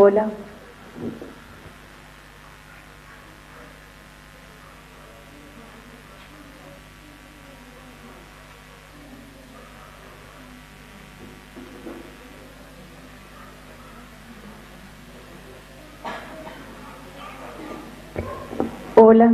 Hola. Hola.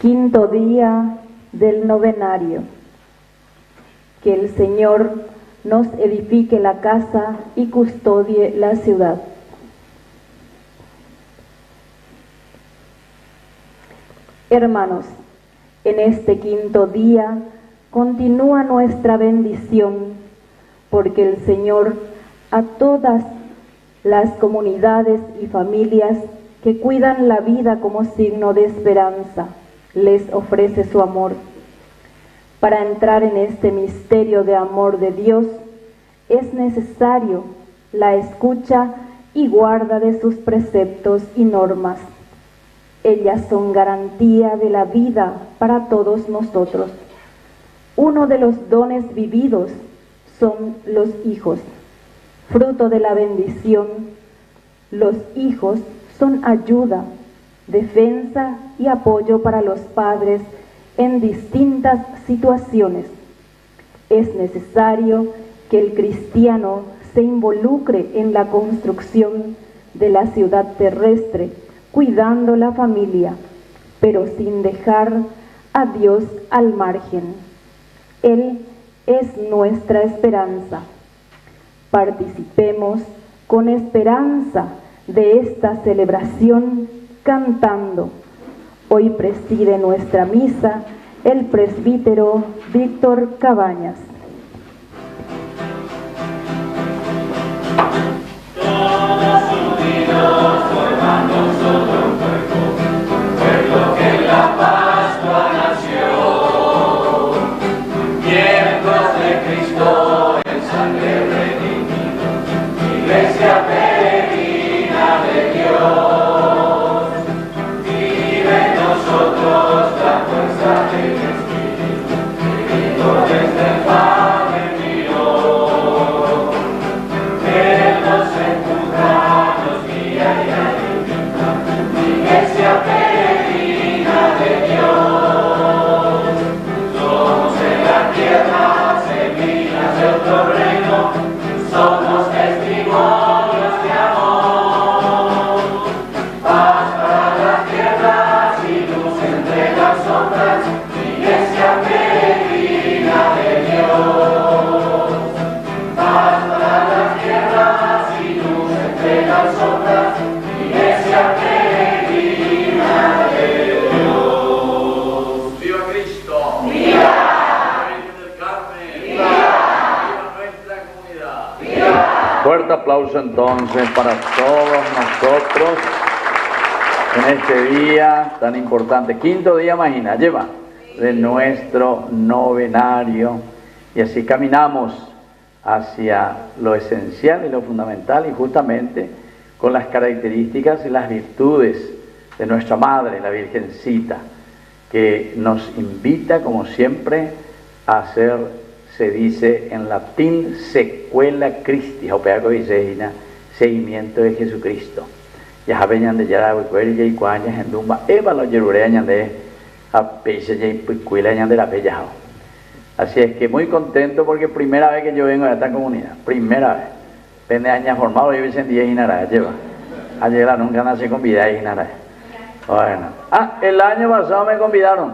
Quinto día del novenario. Que el Señor nos edifique la casa y custodie la ciudad. Hermanos, en este quinto día continúa nuestra bendición, porque el Señor a todas las comunidades y familias que cuidan la vida como signo de esperanza, les ofrece su amor. Para entrar en este misterio de amor de Dios, es necesario la escucha y guarda de sus preceptos y normas. Ellas son garantía de la vida para todos nosotros. Uno de los dones vividos son los hijos. Fruto de la bendición, los hijos son ayuda, defensa y apoyo para los padres en distintas situaciones. Es necesario que el cristiano se involucre en la construcción de la ciudad terrestre, cuidando la familia, pero sin dejar a Dios al margen. Él es nuestra esperanza. Participemos con esperanza de esta celebración cantando. Hoy preside nuestra misa el presbítero Víctor Cabañas. Todos unidos formando solo un pueblo que en la Pascua nació, miembros de Cristo en sangre redimido, iglesia peregrina de Dios, vive en nosotros la fuerza del Espíritu, viviendo desde el Padre mío, Él nos empuja, nos guía y alimenta, iglesia peregrina de Dios, somos en la tierra semillas de otro reino, somos testimonios de amor, paz para las tierras y luz entre las sombras, iglesia peregrina de Dios, paz para las tierras y luz entre las sombras, iglesia peregrina de Dios. ¡Viva Cristo! ¡Viva! Virgen del Carmen! ¡Viva! ¡Viva nuestra comunidad! ¡Viva! Fuerte aplauso entonces para todos nosotros en este día tan importante, quinto día, imagina, lleva, de nuestro novenario, y así caminamos hacia lo esencial y lo fundamental, y justamente con las características y las virtudes de nuestra Madre, la Virgencita, que nos invita, como siempre, a hacer, se dice en latín, secuela Christi, o peaco dice, seguimiento de Jesucristo. Ya saben de ya y cuañas en Dumba, Eva lo yerureañan de a peixe y picuila de la bella. Así es que muy contento porque primera vez que yo vengo a esta comunidad, primera vez. Pende años formado, yo hice 10 Inara, lleva. Ayer nunca nací con vida y Inara. Bueno, el año pasado me convidaron.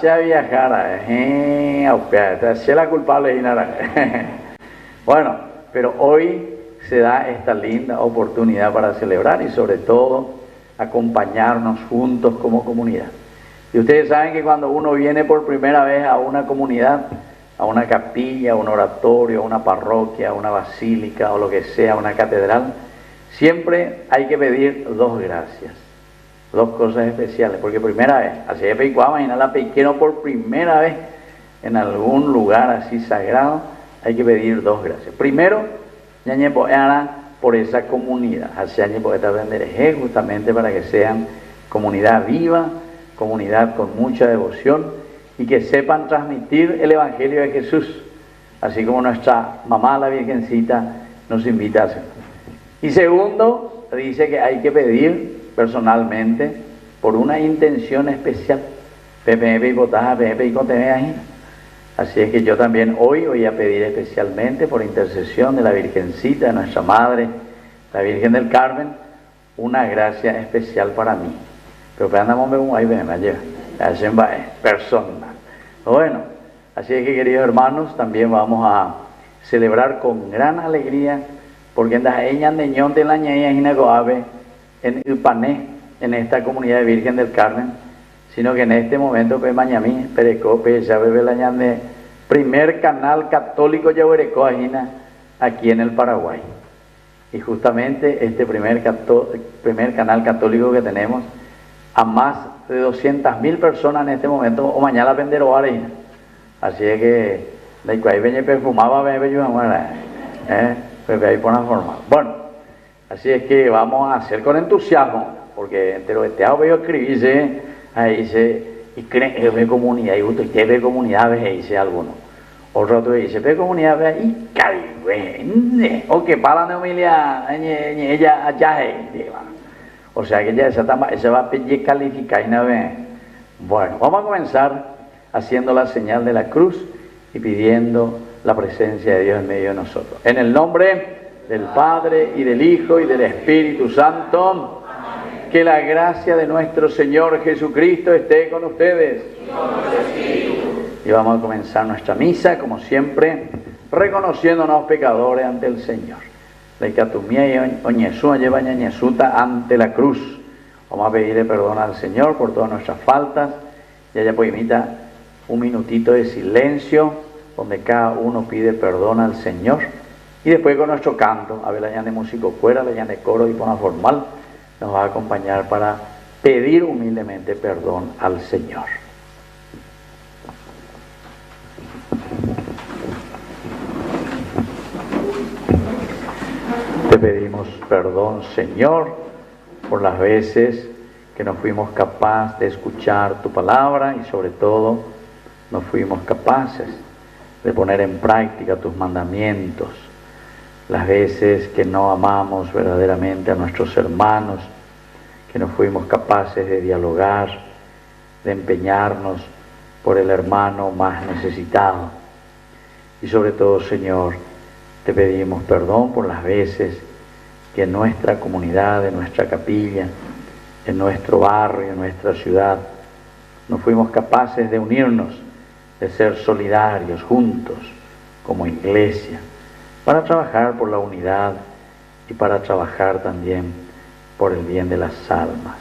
Se a viajar, se la culpable de Inara. Bueno, pero hoy se da esta linda oportunidad para celebrar y sobre todo acompañarnos juntos como comunidad. Y ustedes saben que cuando uno viene por primera vez a una comunidad, a una capilla, a un oratorio, a una parroquia, a una basílica o lo que sea, a una catedral, siempre hay que pedir dos gracias, dos cosas especiales, porque primera vez, así de Peicuá, imagina la peiquero por primera vez en algún lugar así sagrado, hay que pedir dos gracias. Primero, por esa comunidad, justamente para que sean comunidad viva, comunidad con mucha devoción y que sepan transmitir el Evangelio de Jesús, así como nuestra mamá, la Virgencita, nos invita a hacer. Y segundo, dice que hay que pedir personalmente por una intención especial. Así es que yo también hoy voy a pedir especialmente por intercesión de la Virgencita, de nuestra Madre, la Virgen del Carmen, una gracia especial para mí. Pero andamos ahí personal. Bueno, así es que, queridos hermanos, también vamos a celebrar con gran alegría, porque en Upané, en esta comunidad de Virgen del Carmen, sino que en este momento Mañamí, Perecope, ya bebe la ñande, primer canal católico Yahuerecó aquí en el Paraguay. Y justamente este primer canal católico que tenemos, a más de 200.000 personas en este momento, o mañana venderó ahí. Así es que, de ahí venía perfumaba, ahí por una forma. Bueno, así es que vamos a hacer con entusiasmo, porque entero este veo escribirse, ahí dice, y creen que ve comunidad, y usted ve comunidad, dice alguno. Otro dice, ve comunidad, ve y cae, o que para la familia, ella allá, o sea que ya esa va a calificar y no ve. Bueno, vamos a comenzar haciendo la señal de la cruz y pidiendo la presencia de Dios en medio de nosotros. En el nombre del Padre y del Hijo y del Espíritu Santo, que la gracia de nuestro Señor Jesucristo esté con ustedes. Y vamos a comenzar nuestra misa, como siempre, reconociéndonos pecadores ante el Señor. La Icatumía y Oñesúa lleva Ñañesuta ante la cruz. Vamos a pedirle perdón al Señor por todas nuestras faltas. Y ella pues imita un minutito de silencio, donde cada uno pide perdón al Señor. Y después con nuestro canto, a ver la de músico fuera, la de coro y pona formal, nos va a acompañar para pedir humildemente perdón al Señor. Te pedimos perdón, Señor, por las veces que no fuimos capaces de escuchar tu palabra y sobre todo no fuimos capaces de poner en práctica tus mandamientos. Las veces que no amamos verdaderamente a nuestros hermanos, que no fuimos capaces de dialogar, de empeñarnos por el hermano más necesitado. Y sobre todo, Señor, te pedimos perdón por las veces que en nuestra comunidad, en nuestra capilla, en nuestro barrio, en nuestra ciudad, no fuimos capaces de unirnos, de ser solidarios juntos como iglesia, para trabajar por la unidad y para trabajar también por el bien de las almas.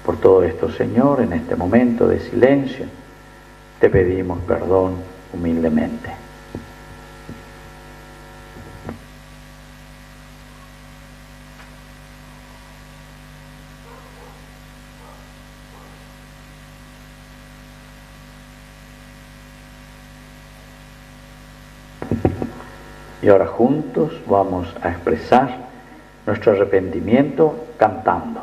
Por todo esto, Señor, en este momento de silencio, te pedimos perdón humildemente. Y ahora juntos vamos a expresar nuestro arrepentimiento cantando.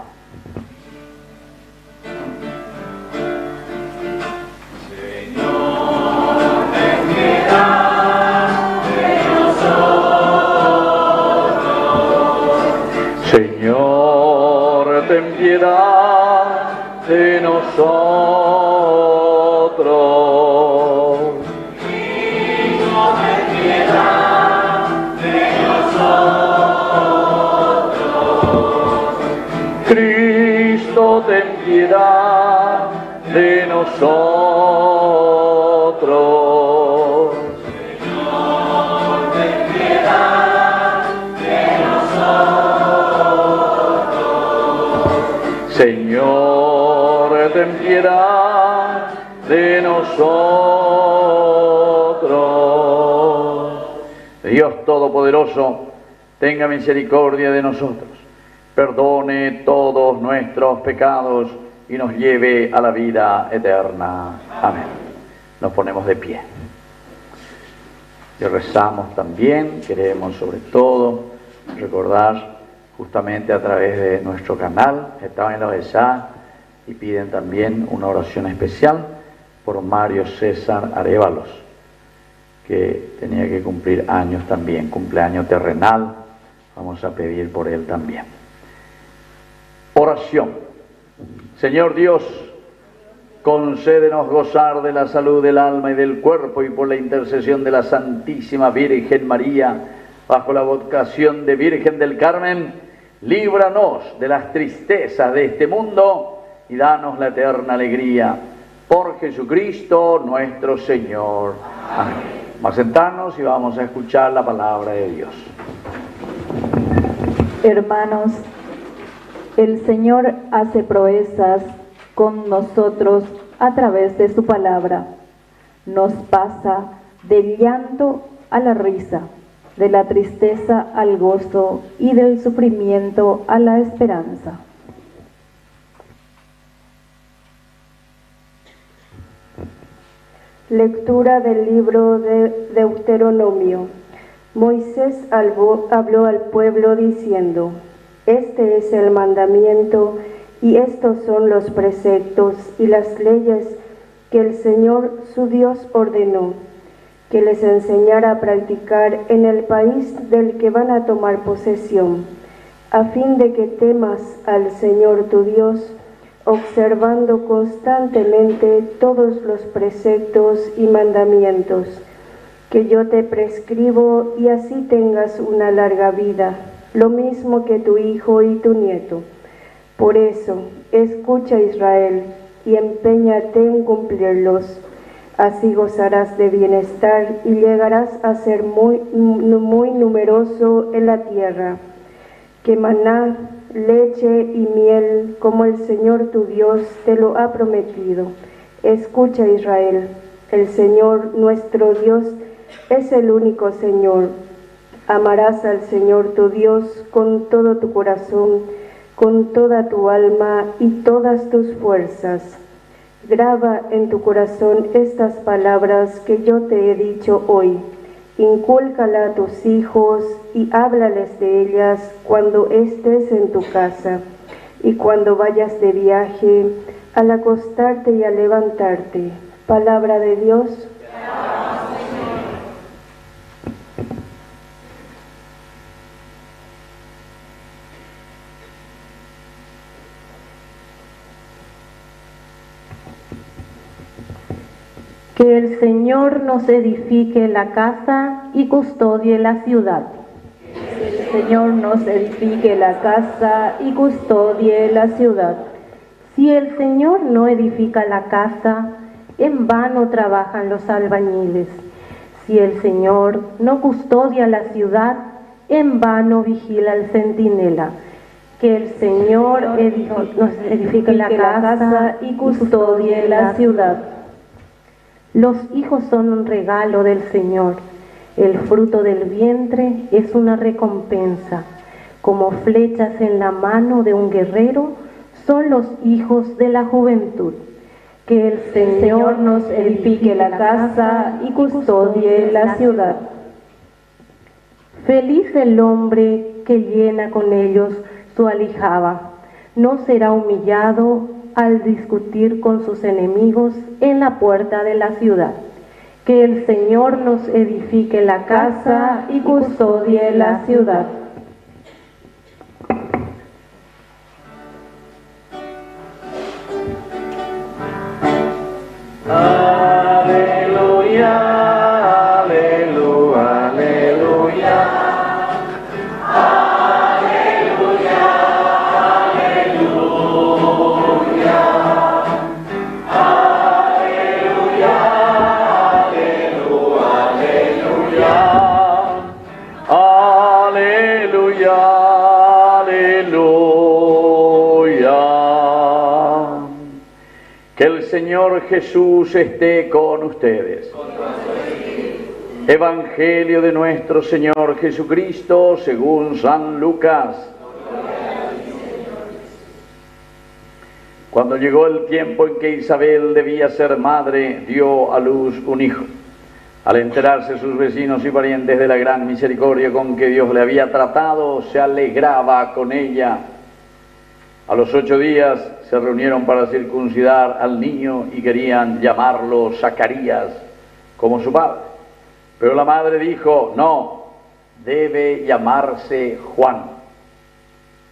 Señor, ten piedad de nosotros. Señor, ten piedad de nosotros. Cristo, ten piedad de nosotros. Señor, ten piedad de nosotros. Señor, ten piedad de nosotros. Dios Todopoderoso, tenga misericordia de nosotros, perdone todos nuestros pecados y nos lleve a la vida eterna. Amén. Nos ponemos de pie. Y rezamos también, queremos sobre todo recordar justamente a través de nuestro canal, estaban en la OESA, y piden también una oración especial por Mario César Arévalos, que tenía que cumplir años también, cumpleaños terrenal, vamos a pedir por él también. Oración. Señor Dios, concédenos gozar de la salud del alma y del cuerpo, y por la intercesión de la Santísima Virgen María, bajo la vocación de Virgen del Carmen, líbranos de las tristezas de este mundo y danos la eterna alegría. Por Jesucristo nuestro Señor. Amén. Vamos a sentarnos y vamos a escuchar la palabra de Dios. Hermanos, el Señor hace proezas con nosotros a través de su palabra. Nos pasa del llanto a la risa, de la tristeza al gozo y del sufrimiento a la esperanza. Lectura del libro de Deuteronomio. Moisés habló al pueblo diciendo: Este es el mandamiento y estos son los preceptos y las leyes que el Señor su Dios ordenó, que les enseñara a practicar en el país del que van a tomar posesión, a fin de que temas al Señor tu Dios, observando constantemente todos los preceptos y mandamientos que yo te prescribo, y así tengas una larga vida, lo mismo que tu hijo y tu nieto. Por eso, escucha, Israel, y empeñate en cumplirlos. Así gozarás de bienestar y llegarás a ser muy numeroso en la tierra, que maná, leche y miel, como el Señor tu Dios te lo ha prometido. Escucha, Israel, el Señor nuestro Dios es el único Señor. Amarás al Señor tu Dios con todo tu corazón, con toda tu alma y todas tus fuerzas. Graba en tu corazón estas palabras que yo te he dicho hoy. Incúlcala a tus hijos y háblales de ellas cuando estés en tu casa y cuando vayas de viaje, al acostarte y al levantarte. Palabra de Dios. Que el Señor nos edifique la casa y custodie la ciudad. Que el Señor nos edifique la casa y custodie la ciudad. Si el Señor no edifica la casa, en vano trabajan los albañiles. Si el Señor no custodia la ciudad, en vano vigila el centinela. Que el Señor nos edifique la casa y custodie la ciudad. Los hijos son un regalo del Señor. El fruto del vientre es una recompensa. Como flechas en la mano de un guerrero son los hijos de la juventud. Que el Señor nos edifique la casa y custodie la ciudad. Feliz el hombre que llena con ellos su aljaba. No será humillado al discutir con sus enemigos en la puerta de la ciudad. Que el Señor nos edifique la casa y custodie la ciudad. Aleluya, aleluya, aleluya. Que el Señor Jesús esté con ustedes. Evangelio de nuestro Señor Jesucristo según San Lucas. Cuando llegó el tiempo en que Isabel debía ser madre, dio a luz un hijo. Al enterarse sus vecinos y parientes de la gran misericordia con que Dios le había tratado, se alegraba con ella. A los 8 días se reunieron para circuncidar al niño y querían llamarlo Zacarías, como su padre. Pero la madre dijo, no, debe llamarse Juan.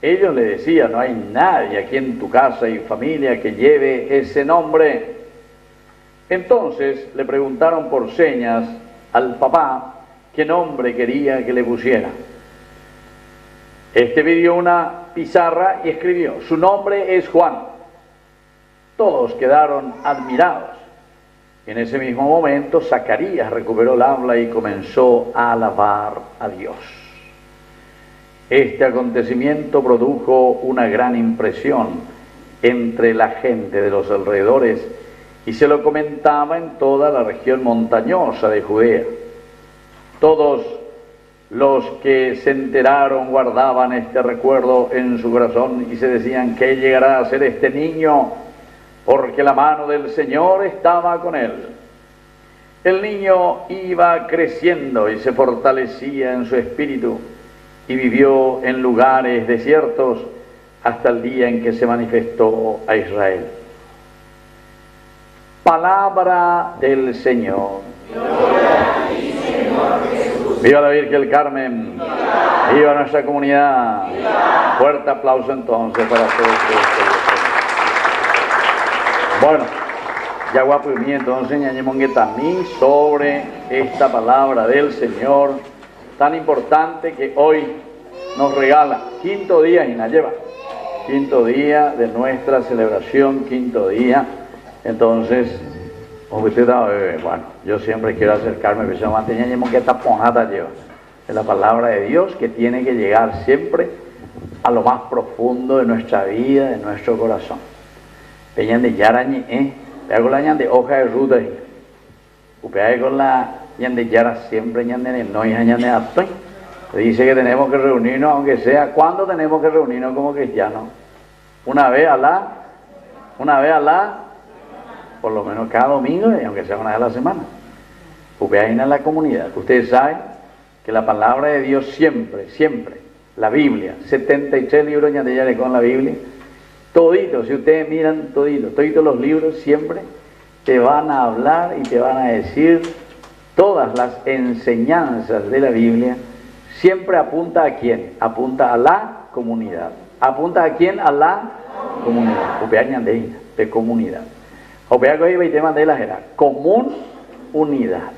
Ellos le decían, no hay nadie aquí en tu casa y familia que lleve ese nombre. Entonces le preguntaron por señas al papá qué nombre quería que le pusiera. Este pidió una pizarra y escribió, su nombre es Juan. Todos quedaron admirados. En ese mismo momento Zacarías recuperó el habla y comenzó a alabar a Dios. Este acontecimiento produjo una gran impresión entre la gente de los alrededores y se lo comentaba en toda la región montañosa de Judea. Todos los que se enteraron guardaban este recuerdo en su corazón y se decían, ¿qué llegará a ser este niño? Porque la mano del Señor estaba con él. El niño iba creciendo y se fortalecía en su espíritu y vivió en lugares desiertos hasta el día en que se manifestó a Israel. Palabra del Señor. Viva la Virgen del Carmen. Viva nuestra comunidad. Fuerte aplauso entonces para todos ustedes. Bueno, ya guapo y bien, entonces ñañemos que también sobre esta palabra del Señor tan importante que hoy nos regala. Quinto día y la lleva. Quinto día de nuestra celebración, quinto día. Entonces, bueno, yo siempre quiero acercarme, pero yo mantenemos que esta ponjata lleva. Es la palabra de Dios que tiene que llegar siempre a lo más profundo de nuestra vida, de nuestro corazón. Peñan de yarañe, pega con la ñan de hoja de ruta, pega con la ñan de yara siempre, ñan de no y ñan de atoy. Dice que tenemos que reunirnos, aunque sea, ¿cuándo tenemos que reunirnos como cristianos? Una vez a la, por lo menos cada domingo, aunque sea una vez a la semana. Ahí en la comunidad. Ustedes saben que la palabra de Dios siempre, siempre, la Biblia, 73 libros ya de con la Biblia, toditos, si ustedes miran toditos los libros siempre te van a hablar y te van a decir todas las enseñanzas de la Biblia, siempre apunta a quién, apunta a la comunidad. ¿Apunta a quién? A la comunidad. De comunidad. Común, unidad.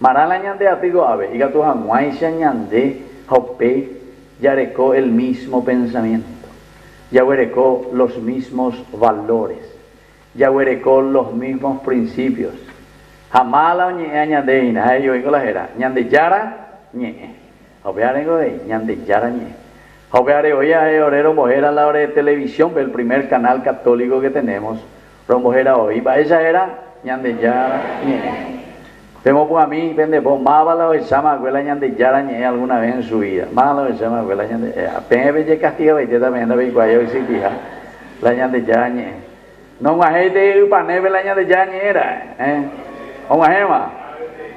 Marala ñande atigo ave, y gato hanguaisha ñande, hope, yareco el mismo pensamiento. Yahuerecó los mismos valores, Yahuerecó los mismos principios. Jamala ñandeina, yo digo la jera, ñande yara, ñe. Obearengo de ñande yara, ñe. Obeare hoy a orero mojera la hora de televisión, el primer canal católico que tenemos, romojera hoy, va esa era ñande yara, ñe. Tengo por a mí, vende por mábala o llama abuela ñande yara, ñe alguna vez en su vida. Mábala o llama abuela ñande, apenas ve castiga veinte también, ve cuayo y si tija, la ñande yara, ñe. No más gente paneve la ñande yara, ñe era, o más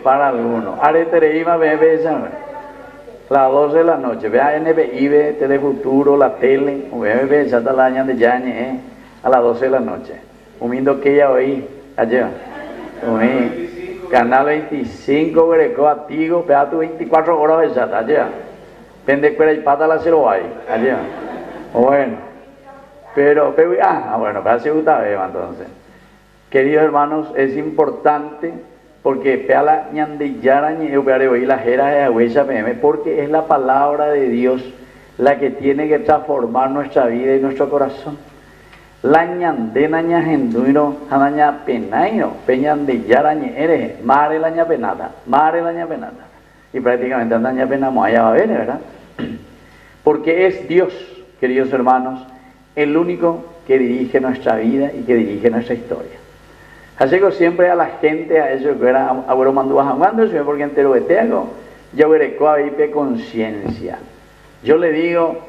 para algunos. Aretereima bebe esa. Las 12 de la noche, vea NBI, Telefuturo, la tele, ve ya está la año de yañe, a las 12 de la noche. Humiendo que ya oí, allá, Canal 25, Greco, Atigo, vea tu 24 horas de chata, allá. Pende cuera y pata la cero ahí, allá. Bueno, pero bueno, para se gusta ver entonces. Queridos hermanos, es importante porque pea la ñandillara y la jera de agüesa PM, porque es la palabra de Dios la que tiene que transformar nuestra vida y nuestro corazón. La ñandena ñajenduiro, anaña penaino, peñandillara eres, mare la ñapenata. Y prácticamente anaña penamo allá va a ver, ¿verdad? Porque es Dios, queridos hermanos, el único que dirige nuestra vida y que dirige nuestra historia. Así que siempre a la gente, a eso que era abuelo mandó bajando, porque entero de teago, yo veré de conciencia. Yo le digo,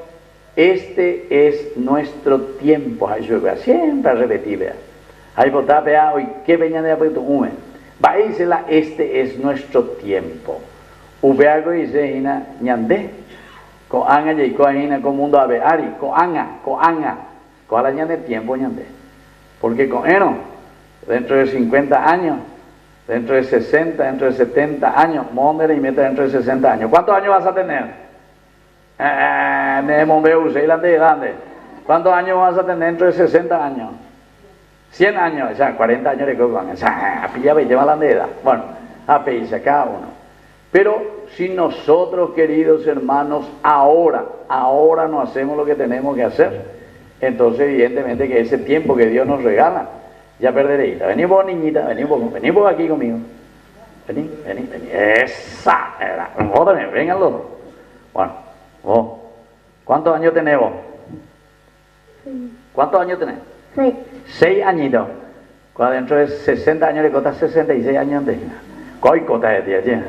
este es nuestro tiempo, a eso que siempre a repetir, vea. Ahí votá, vea, hoy qué veña de apuesto, vaísela, este es nuestro tiempo. Ubeago dice, hina, ñandé, con anga y con hina, con mundo ave, ari, con anga, con la ñande tiempo ñandé. Porque con eno, dentro de 50 años, dentro de 60, dentro de 70 años, mondere y meta dentro de 60 años. ¿Cuántos años vas a tener? ¿Cuántos años vas a tener dentro de 60 años? 100 años, o sea, 40 años de coco. O sea, pilla y lleva la edad. Bueno, a pedirse cada uno. Pero si nosotros, queridos hermanos, ahora no hacemos lo que tenemos que hacer, entonces evidentemente que ese tiempo que Dios nos regala, ya perderéis. Vení vos, niñita, vení vos aquí conmigo. Vení. Esa era. Vos también, vengan los dos. Bueno, vos, ¿cuántos años tenés vos? ¿Cuántos años tenés? 6. 6 añitos. Cuando dentro de 60 años le costas 66 años de ¿cuál cota de ti allí?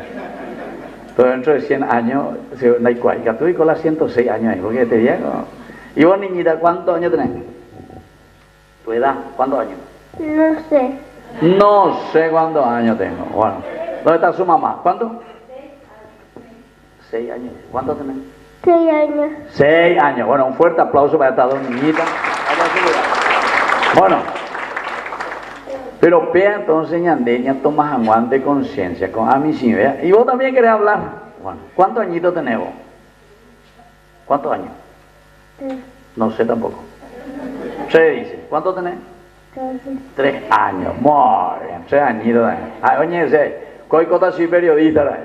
Pero dentro de 100 años, no hay cual. Tú y con las 106 años ahí, porque te digo. Y vos, niñita, ¿cuántos años tenés? ¿Tu edad? ¿Cuántos años? No sé. No sé cuántos años tengo. Bueno, ¿dónde está su mamá? ¿Cuántos? 6 años. ¿Cuántos tenés? 6 años. 6 años. Bueno, un fuerte aplauso para estas dos niñitas. Bueno, pero vea entonces, ñandeña, tomas aguante conciencia con a mí sí, vea. Y vos también querés hablar. Bueno, ¿cuántos añitos tenés vos? ¿Cuántos años? 3. No sé tampoco. 3 dice. ¿Cuántos tenés? 3 años. Muy bien, 3 añitos. Oye, ese, ¿cuál cosa soy periodista?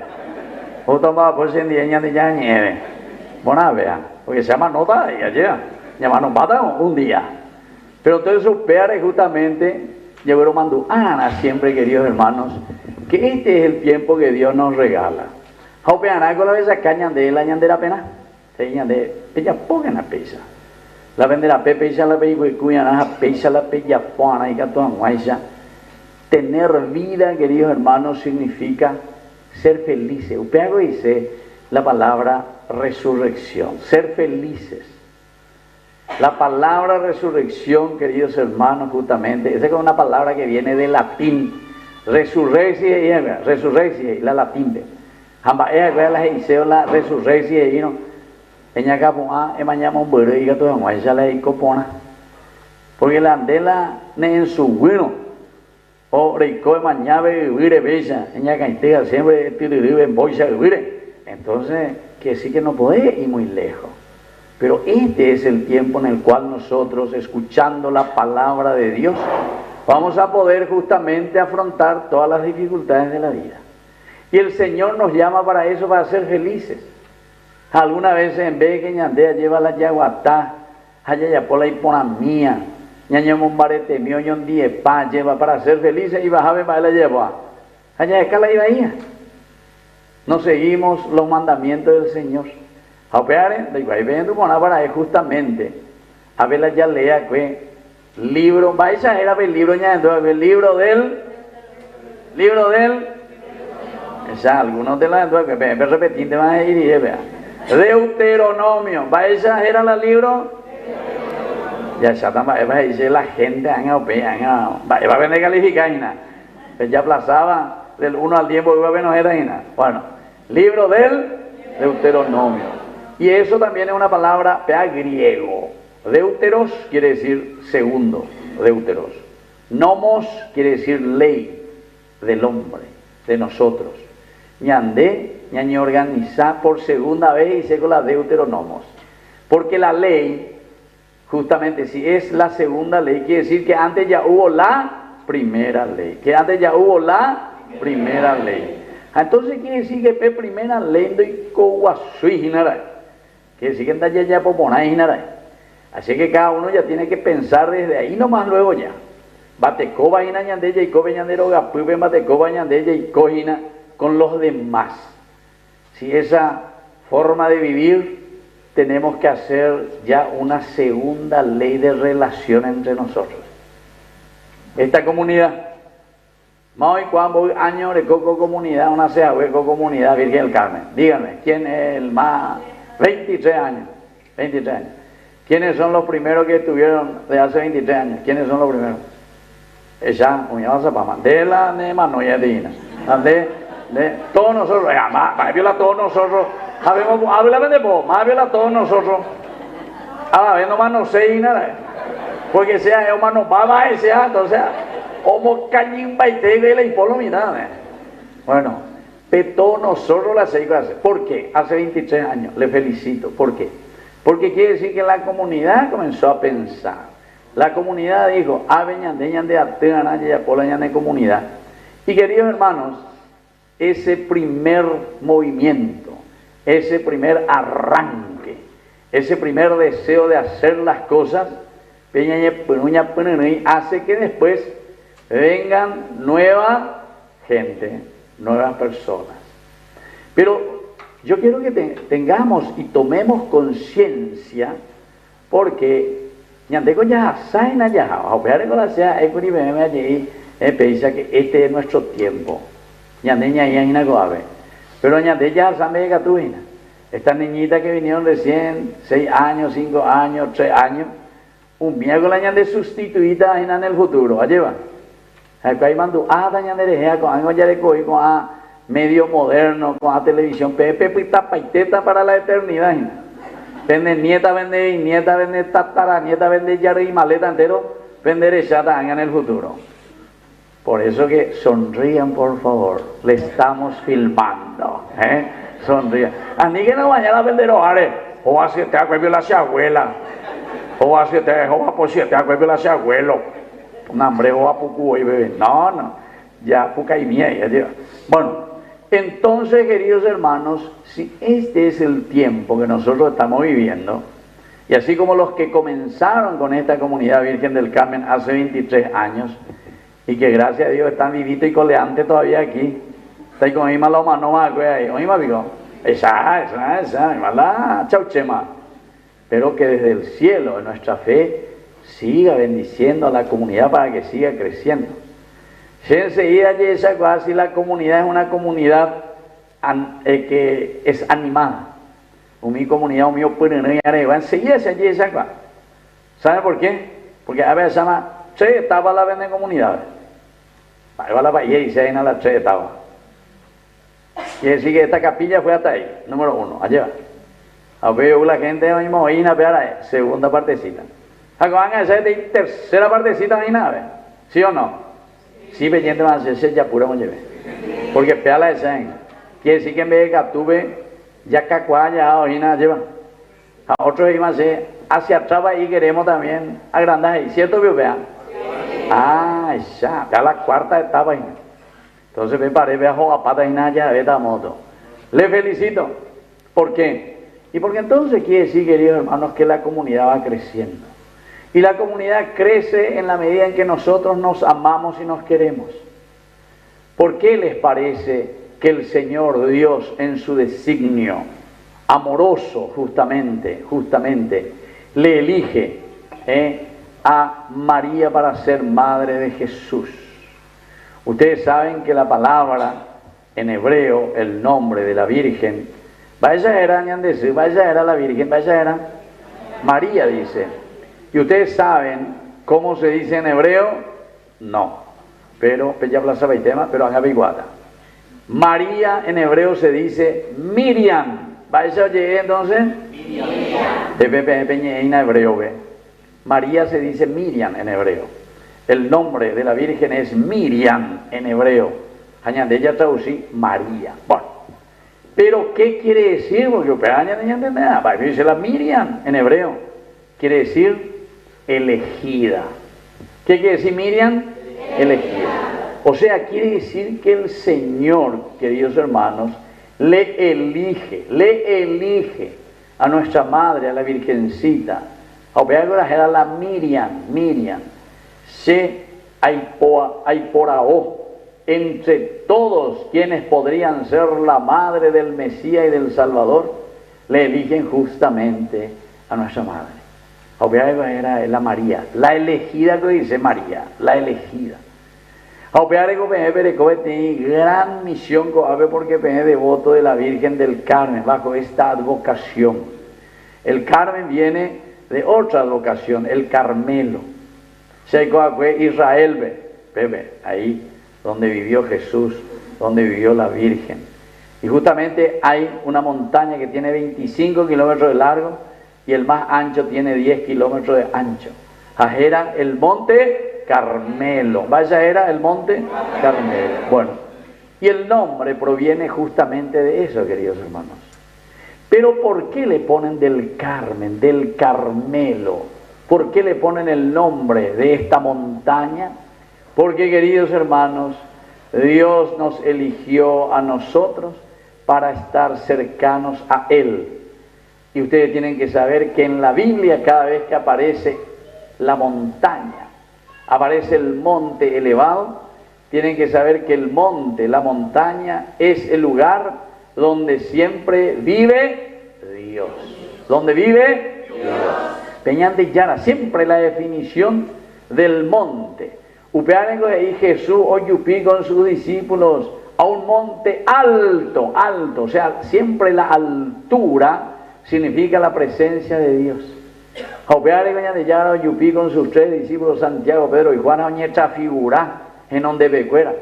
Vos tomás por 100 días de ya nieve. Bueno, vea, porque se llama nota y allá. Llamaron mata un día. Pero entonces supere justamente, yo mando Ana siempre, queridos hermanos, que este es el tiempo que Dios nos regala. Haupeana con la vez acá ñandela ñandera pena. Se ñande, ella poca na pesa. La vendera pepe ya la ve y cuya na pesa la pella pona y gato anguaya. Tener vida, queridos hermanos, significa ser felices. Upeago dice la palabra resurrección, ser felices. La palabra resurrección, queridos hermanos, justamente, esa es una palabra que viene del latín, resurrección, la latín. Hamba la heiseo la resurrección y no, ella capua, mañana un bero y gato de guaya la copona, porque la andela ne en su bueno, o reico mañana vivir bella, ella caintea siempre vive en boisa vivir, entonces que sí que no puede ir muy lejos. Pero este es el tiempo en el cual nosotros, escuchando la palabra de Dios, vamos a poder justamente afrontar todas las dificultades de la vida. Y el Señor nos llama para eso, para ser felices. Algunas veces en vez de que ñandea lleva la yaguatá, hayayapola y pona mía, ñañamos un barete mío, ñon diepa, lleva para ser felices y bajaba para la lleva. Hayayacala y bahía. No seguimos los mandamientos del Señor. Apeare, de igual viendo para justamente a ver la ya lea que libro, vais a era el libro ya entonces el libro del esa algunos de las entonces que repetir te van a ir y vea Deuteronomio, vais a era la libro ya también va a decir la gente va a venir calificada ya aplazaba del 1 al 10 iba a venir bueno, libro del Deuteronomio. Y eso también es una palabra griego. Deuteros quiere decir segundo, deuteros. Nomos quiere decir ley del hombre, de nosotros. Ñandé, ñañe organiza por segunda vez y se con la deuteronomos. Porque la ley, justamente si es la segunda ley, quiere decir que antes ya hubo la primera ley. Entonces quiere decir que la primera ley de Coguasui, que siguen ya poponáis nada. Así que cada uno ya tiene que pensar desde ahí nomás luego ya. Batecoba ina ñandella y cobe ñandero gapupe batecoba ñandella y cojina con los demás. Si esa forma de vivir tenemos que hacer ya una segunda ley de relación entre nosotros. Esta comunidad Hoy cuando año de Coco Comunidad, una Coco Comunidad Virgen del Carmen. Díganme, ¿quién es el más? 23 años. 23 años. ¿Quiénes son los primeros que estuvieron de hace 23 años? ¿Quiénes son los primeros? Ella, unidad Zapama, de la de Manoya Dina, de todos nosotros, más viola todos nosotros, habla de vos, más viola todos nosotros, no más no sé nada, porque sea humano, va sea, entonces, como cañimba y te ve la hipolo mirada. Bueno, pero todos nosotros las 6 clases. ¿Por qué? Hace 23 años, le felicito. ¿Por qué? Porque quiere decir que la comunidad comenzó a pensar. La comunidad dijo, de comunidad. Y queridos hermanos, ese primer movimiento, ese primer arranque, ese primer deseo de hacer las cosas, hace que después vengan nueva gente, nuevas personas. Pero yo quiero que tengamos y tomemos conciencia, porque ñandeko ya saben allá, con la sea allí, piensa que este es nuestro tiempo. Ñande ñaña pero ñande ya sabe que gatuina. Estas niñitas que vinieron recién, 6 años, 5 años, 3 años, un miércoles ñande sustituida en el futuro, allí va. Acá mandu ñande con algo ya de coi con a medio moderno, con la televisión, pepe pita paiteta para la eternidad. Vende nieta, vende tatara, nieta, vende yare y maleta entero, vender chata en el futuro. Por eso que sonrían, por favor, le estamos filmando, sonrían. A mí que no mañana vender hogares, o a 7 años la abuela, o a 7 años, por 7 años la abuelo, un hambre o a pucu y bebé, no, ya puca y mía, ya lleva. Bueno. Entonces, queridos hermanos, si este es el tiempo que nosotros estamos viviendo, y así como los que comenzaron con esta comunidad Virgen del Carmen hace 23 años, y que gracias a Dios están vivitos y coleantes todavía aquí, está ahí con mi malo mano más, oí más digo, esa, la chauchema, pero que desde el cielo, en nuestra fe, siga bendiciendo a la comunidad para que siga creciendo. Si enseguida si la comunidad es una comunidad que es animada, mi comunidad, mi enseguida se allí ¿sabe por qué? Porque a veces se llama 3 etapas la venden comunidades. Va la bahía y se hay en las 3 etapas. Quiere decir que esta capilla fue hasta ahí, número 1, allá va. A ver, la gente mismo hoy a segunda partecita. Acá esa es tercera partecita ni nada, ¿sí o no? Sí, pendiente más ese ya pura lleve. Porque peala esa, quiere decir que en vez de captuve, ya cacuá, ya hoy nada lleva. A otros más hacia atrás y queremos también agrandar ahí, ¿cierto, vea? Ya la 4ª etapa ahí. Entonces me paré, vea a pata y nada, ya ve esta moto. Le felicito. ¿Por qué? Y porque entonces quiere decir, queridos hermanos, que la comunidad va creciendo. Y la comunidad crece en la medida en que nosotros nos amamos y nos queremos. ¿Por qué les parece que el Señor Dios en su designio amoroso justamente, le elige a María para ser madre de Jesús? Ustedes saben que la palabra en hebreo, el nombre de la Virgen, vaya era la Virgen, vaya era María, dice. ¿Y ustedes saben cómo se dice en hebreo? No. Pero, Pella Plaza Baitema, pero haga biguata. María en hebreo se dice Miriam. ¿Vais a oír entonces? Miriam. En hebreo, ve. María se dice Miriam en hebreo. El nombre de la Virgen es Miriam en hebreo. De ella traducí María. Bueno. Pero, ¿qué quiere decir? Porque dice la Miriam en hebreo. Quiere decir elegida. ¿Qué quiere decir Miriam? Elegida. O sea, quiere decir que el Señor, queridos hermanos, le elige a nuestra madre, a la Virgencita. Era la Miriam. Se aiporao entre todos quienes podrían ser la madre del Mesías y del Salvador, le eligen justamente a nuestra madre. Era la María, la elegida, que dice María, la elegida. Aupeare con Peñé Perecobe tiene gran misión porque Peñé devoto de la Virgen del Carmen bajo esta advocación. El Carmen viene de otra advocación, el Carmelo. Israel, Pepe, ahí donde vivió Jesús, donde vivió la Virgen. Y justamente hay una montaña que tiene 25 kilómetros de largo y el más ancho tiene 10 kilómetros de ancho. Era el monte Carmelo. Vaya, era el monte Carmelo. Bueno, y el nombre proviene justamente de eso, queridos hermanos. Pero ¿por qué le ponen del Carmen, del Carmelo? ¿Por qué le ponen el nombre de esta montaña? Porque, queridos hermanos, Dios nos eligió a nosotros para estar cercanos a Él. Y ustedes tienen que saber que en la Biblia, cada vez que aparece la montaña, aparece el monte elevado, tienen que saber que el monte, la montaña, es el lugar donde siempre vive Dios. ¿Dónde vive Dios? Peñante Yara, siempre la definición del monte. Upearengo de Jesús oyupí con sus discípulos a un monte alto, alto, o sea, siempre la altura significa la presencia de Dios. Upearengo de Yara oyupí con sus 3 discípulos, Santiago, Pedro y Juan, a otra figura en donde becuera,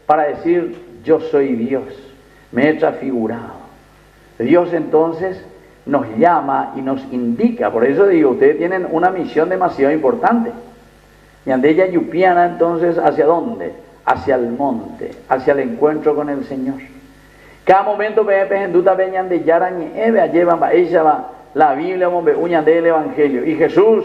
para decir, yo soy Dios, me he transfigurado. Dios entonces nos llama y nos indica, por eso digo, ustedes tienen una misión demasiado importante. Y ande ella yupiana entonces, ¿hacia dónde? Hacia el monte, hacia el encuentro con el Señor. Cada momento la Biblia, del Evangelio. Y Jesús,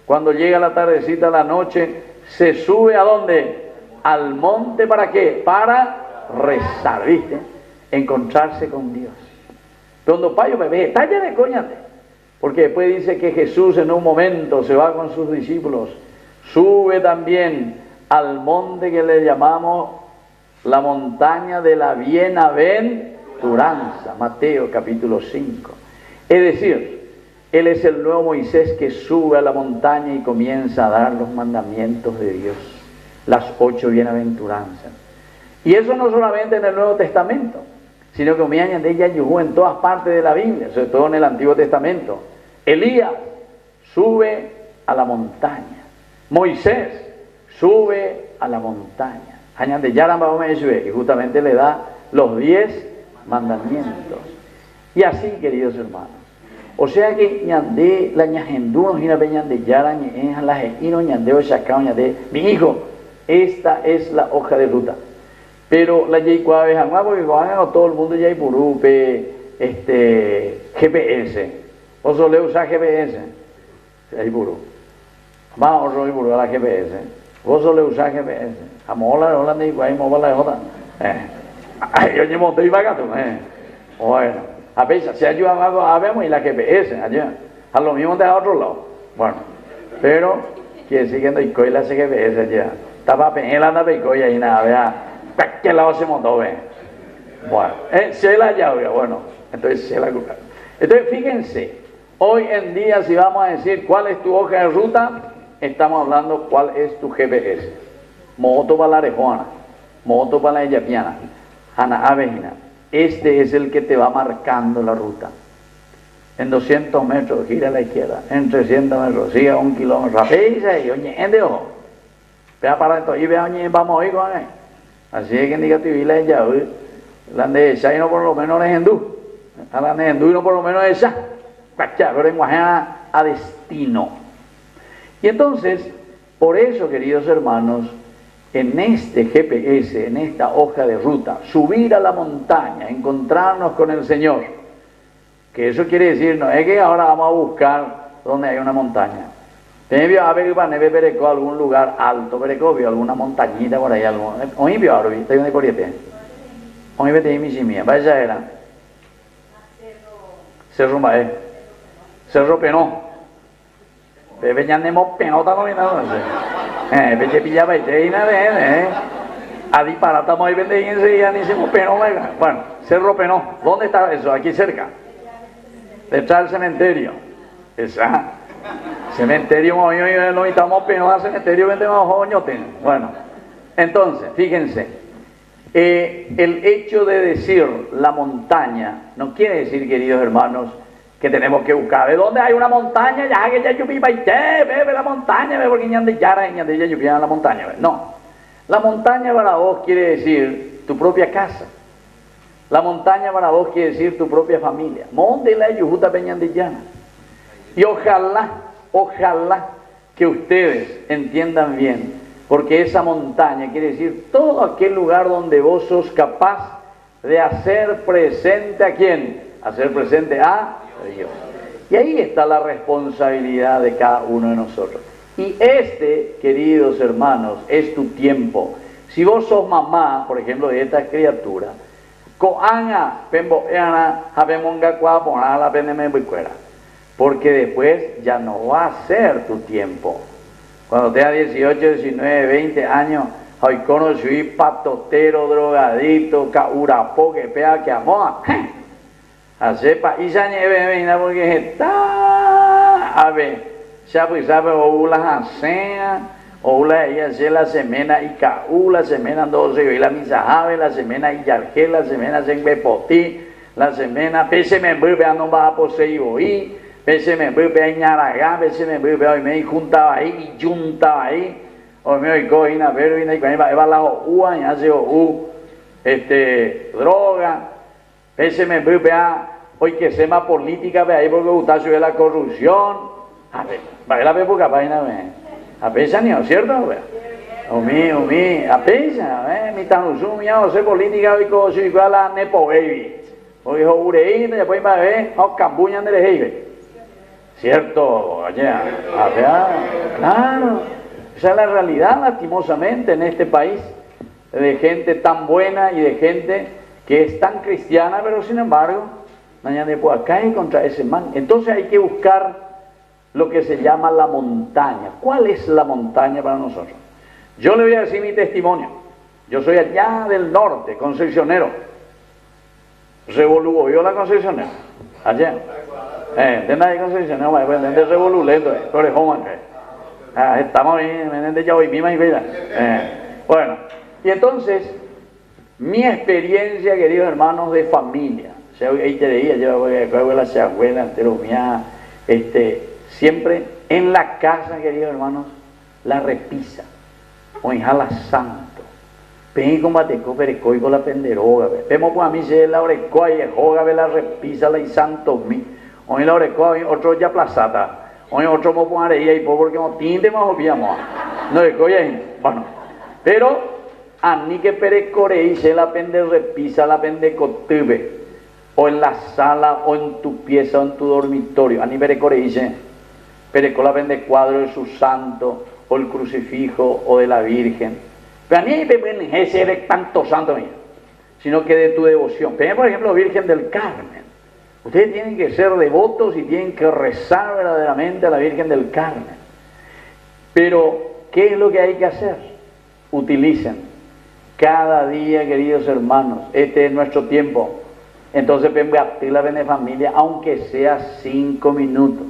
cuando llega la tardecita, la noche, se sube ¿a dónde? Al monte, ¿para qué? Para rezar, ¿viste? Encontrarse con Dios. Cuando Payo bebé, talla de coñate. Porque después dice que Jesús en un momento se va con sus discípulos, sube también al monte que le llamamos la montaña de la bienaventuranza, Mateo capítulo 5. Es decir, Él es el nuevo Moisés que sube a la montaña y comienza a dar los mandamientos de Dios, las 8 bienaventuranzas. Y eso no solamente en el Nuevo Testamento, sino que me añade ella en todas partes de la Biblia, sobre todo en el Antiguo Testamento. Elías sube a la montaña. Moisés sube a la montaña. Y justamente le da los 10 mandamientos. Y así, queridos hermanos. O sea que ñandé la ñagendú gira peñande yara ñe la ino ñandeo chacao ñandé. Mi hijo, esta es la hoja de ruta. Pero la yei cuave jamás porque todo el mundo ya hay purupe, GPS. O solo usar GPS. Hay puru. Vamos a puru a la GPS. Vos solo usar GPS. Amola hola ni guay mola jota. Yo ni monto y vaga tú. Bueno, a pesar si ayuda a vemos y la GPS allá. A lo mismo de a otro lado. Bueno, pero quiere decir que no hay coila ese GPS allá. Estaba penela anda pecoya y nada, vea. ¿Para qué lado se montó, ve? Bueno, se la llave, bueno, entonces se la culpa. Entonces fíjense, hoy en día si vamos a decir cuál es tu hoja de ruta, estamos hablando cuál es tu GPS. Moto para la Arejuana, moto para la Ellapiana, Ana Avejina. Este es el que te va marcando la ruta. En 200 metros, gira a la izquierda. En 300 metros, siga 1 kilómetro. Rapidísimo, y oye, en de ojo. Vea para esto, y vea, oye, vamos a ir con él. Así es que diga tu vida ya, la de esa y no por lo menos es hindú, a la de hindú y no por lo menos es esa, pero en a destino. Y entonces, por eso, queridos hermanos, en este GPS, en esta hoja de ruta, subir a la montaña, encontrarnos con el Señor, que eso quiere decir, no es que ahora vamos a buscar donde hay una montaña. Vio a ver algún lugar alto, vio alguna montañita por ahí, hoy vio ahora, ¿viste? ¿Dónde corriete? Hoy vete ahí mi chimía, vaya era. Cerro Maé, Cerro Penó. Veñanemos penota nominado, no sé. Veche pillaba y te nada, a disparar, estamos ahí vende y enseguida ni hicimos Penó, bueno, Cerro Penó. ¿Dónde está eso? Aquí cerca. Detrás del cementerio. Esa. Cementerio, no estamos penos al cementerio, vendemos joñote. Bueno, Entonces, fíjense, el hecho de decir la montaña no quiere decir, queridos hermanos, que tenemos que buscar. ¿De dónde hay una montaña? Ya que ya yo viva y ve la montaña, ve porque ya yo la montaña. No, la montaña para vos quiere decir tu propia casa. La montaña para vos quiere decir tu propia familia. Monte la yujuta peñandillana. Y ojalá que ustedes entiendan bien, porque esa montaña quiere decir todo aquel lugar donde vos sos capaz de hacer presente ¿a quién? Hacer presente a Dios. Y ahí está la responsabilidad de cada uno de nosotros. Y queridos hermanos, es tu tiempo. Si vos sos mamá, por ejemplo, de esta criatura, porque después ya no va a ser tu tiempo. Cuando tengas 18, 19, 20 años, hoy conocí patotero, drogadito, caurapo, que pega que amoa. Hacepa y ya nieve, porque está. A ver, ya pues sabe, o las asea, o ella se la semana y caú, la semana 12, y la misa jave, la semana y yarje, la semana se bepotí, la semana, pese me vuelve a no va a poseer hoy. Pese me vuelve a ñaragá, pese me vuelve a hoy me juntaba ahí y juntaba ahí. Hoy me oigo y na ver y cuando va la ua y hace droga. Pese me vuelve a hoy que se llama política ve ahí porque gusta subir la corrupción. A ver, va la época vaina ve. A pesar ni cierto, ve. Umi, a pesar, mi tan usumia o se política hoy como si igual a nepo baby. Hoy ho ureína después va a ver ho cambuñan de heive. ¿Cierto? Allá, claro. Esa es la realidad, lastimosamente, en este país, de gente tan buena y de gente que es tan cristiana, pero sin embargo, mañana después cae contra ese man. Entonces hay que buscar lo que se llama la montaña. ¿Cuál es la montaña para nosotros? Yo le voy a decir mi testimonio. Yo soy allá del norte, concesionero. Revolú, ¿vio la concesionera? Allá. De nadie concesionero, de revolulento, pero es joven. Estamos bien, de ya hoy misma y vida. Bueno, y entonces, mi experiencia, queridos hermanos, de familia. O sea, ahí te veía, yo abuela, siempre en la casa, queridos hermanos, la repisa. O en jala santo. Pen como bateco, perecoy con la penderoga. Vemos pues a mí se la orecoa y joga, la repisa, la y santo mi. Hoy la orecoa, otro ya plazata. Hoy otro mo poner y porque no tinte más obviamos. No de coya, bueno. Pero a ni que perecore y se la pende repisa, la pende cotube. O en la sala, o en tu pieza, o en tu dormitorio. A ni perecore y se pereco la pende cuadro de su santo, o el crucifijo, o de la Virgen. Pero a mí no es ese tanto santo mío, sino que de tu devoción. Pero, por ejemplo, Virgen del Carmen. Ustedes tienen que ser devotos y tienen que rezar verdaderamente a la Virgen del Carmen. Pero, ¿qué es lo que hay que hacer? Utilicen cada día, queridos hermanos, este es nuestro tiempo. Entonces, venga a la familia, aunque sea 5 minutos.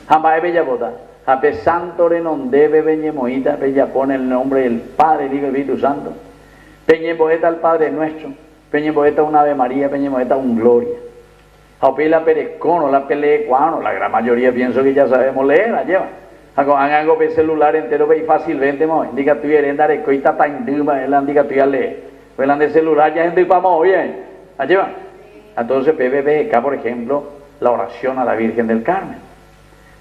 Jamás es bella bota. A pesanto non debe Peñemoita, Peña pone el nombre del Padre, el Hijo y el Espíritu Santo. Peñemoeta el Padre nuestro, Peñemoeta un Ave María, Peñemoeta un Gloria. A la perecono, la pelecuano, la gran mayoría pienso que ya sabemos leer, la lleva. Hagan algo de celular entero que fácilmente, indica tu herenda de coita tan duma, él indica tu ya lee. Pues la de celular ya gente para bien, la lleva. Entonces PBBK, por ejemplo, la oración a la Virgen del Carmen.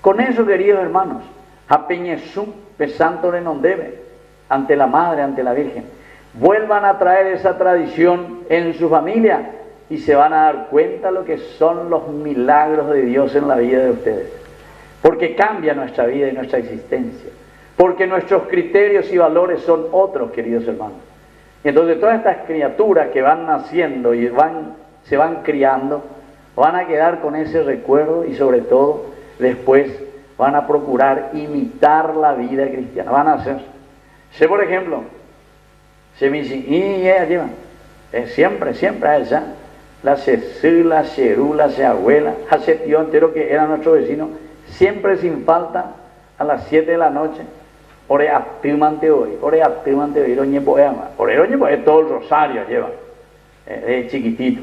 Con eso, queridos hermanos, a Peñesú, pesanto non debe, ante la Madre, ante la Virgen. Vuelvan a traer esa tradición en su familia y se van a dar cuenta lo que son los milagros de Dios en la vida de ustedes. Porque cambia nuestra vida y nuestra existencia. Porque nuestros criterios y valores son otros, queridos hermanos. Y entonces todas estas criaturas que van naciendo y se van criando, van a quedar con ese recuerdo y sobre todo después van a procurar imitar la vida cristiana. Van a hacer. Sé, por ejemplo, se me dice, y ella lleva, siempre a ella, la Cecil, la Cherú, la abuela, hace tío entero que era nuestro vecino, siempre sin falta, a las 7 de la noche, ore activamente hoy, roñepo es todo el rosario lleva, es chiquitito.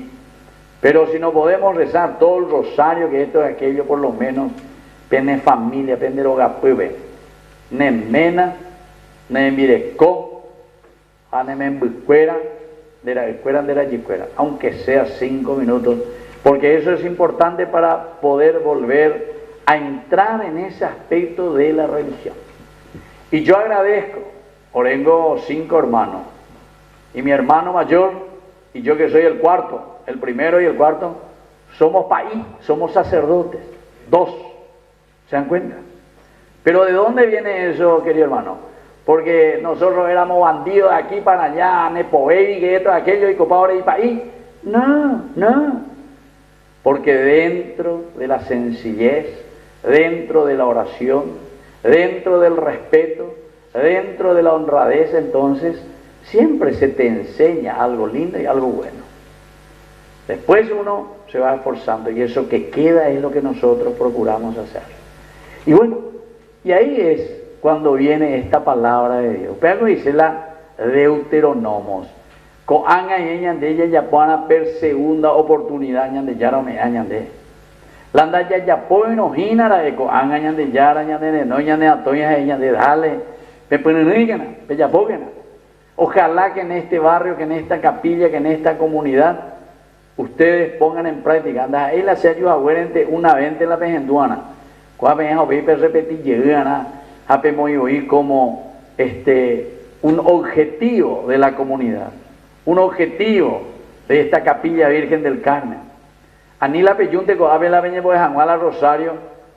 Pero si no podemos rezar todo el rosario, que esto y aquello, por lo menos, pene familia, pende rogapuebe, ne mena, ne mireco, ne bucuera, de la escuela de la chicuera, aunque sea 5 minutos, porque eso es importante para poder volver a entrar en ese aspecto de la religión. Y yo agradezco, tengo 5 hermanos, y mi hermano mayor, y yo que soy el cuarto, el primero y el cuarto, somos país, somos sacerdotes, 2, ¿se dan cuenta? Pero ¿de dónde viene eso, querido hermano? Porque nosotros éramos bandidos de aquí para allá, nepoevi, que esto, aquello, y copadores y país. No, porque dentro de la sencillez, dentro de la oración, dentro del respeto, dentro de la honradez, entonces siempre se te enseña algo lindo y algo bueno. Después uno se va esforzando y eso que queda es lo que nosotros procuramos hacer. Y bueno, y ahí es cuando viene esta palabra de Dios. Pero dice la Deuteronomos. Coanga y ella ya puedan per segunda oportunidad ñande yara me añande. Landa ya pueden ginara de coanga ñande yara ñande no ñande atoya ñande dale. Me ponen rígana, me ya Ojalá que en este barrio, que en esta capilla, que en esta comunidad ustedes pongan en práctica. Anda ahí la se ayuda una vez en la pejenduana. Cuando ven a repetir llegan a oír como un objetivo de la comunidad, un objetivo de esta capilla Virgen del Carmen. Ani la peyunte coabe la veñe pues Juan al Rosario,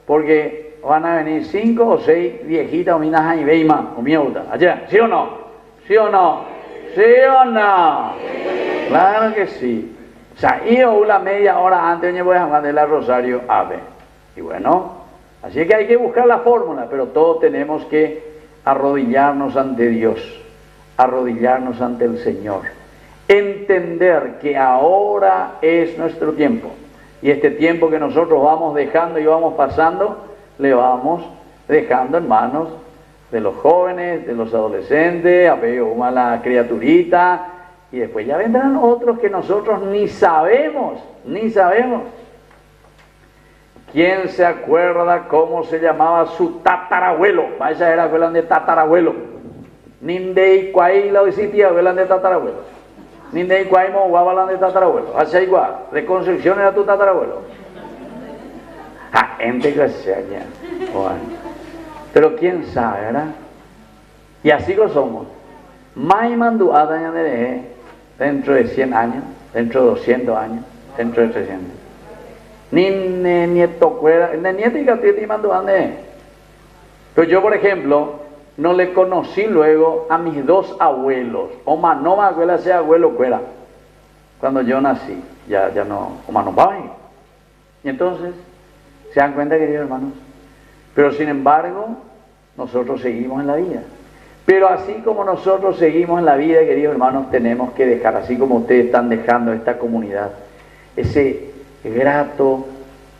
porque van a venir 5 o 6 viejitas o minas y veima o miauta. Allá, ¿sí o no? ¿Sí o no? ¿Sí o no? Claro que sí. O sea, y o una media hora antes veñe pues Juan de la Rosario ave. Y bueno, así que hay que buscar la fórmula, pero todos tenemos que arrodillarnos ante Dios, arrodillarnos ante el Señor, entender que ahora es nuestro tiempo, y este tiempo que nosotros vamos dejando y vamos pasando, le vamos dejando en manos de los jóvenes, de los adolescentes, a la criaturita, y después ya vendrán otros que nosotros ni sabemos. ¿Quién se acuerda cómo se llamaba su tatarabuelo? Esa era la de tatarabuelo. Nindei cuai la visitía la de tatarabuelo. Nindei cuai mo guabalan de tatarabuelo. Hacia igual, de Concepción era tu tatarabuelo. Gente que se allá. Bueno. Pero quién sabe, ¿verdad? Y así lo somos. Mai manduada dentro de 100 años, dentro de 200 años, dentro de 300. Ni nieto cuera, ni nieto y gatito y manduande. Pero yo, por ejemplo, no le conocí luego a mis 2 abuelos. Oma no me abuela sea abuelo cuera. Cuando yo nací, ya no, Oma no va. Y entonces, ¿se dan cuenta, queridos hermanos? Pero sin embargo, nosotros seguimos en la vida. Pero así como nosotros seguimos en la vida, queridos hermanos, tenemos que dejar, así como ustedes están dejando esta comunidad, ese grato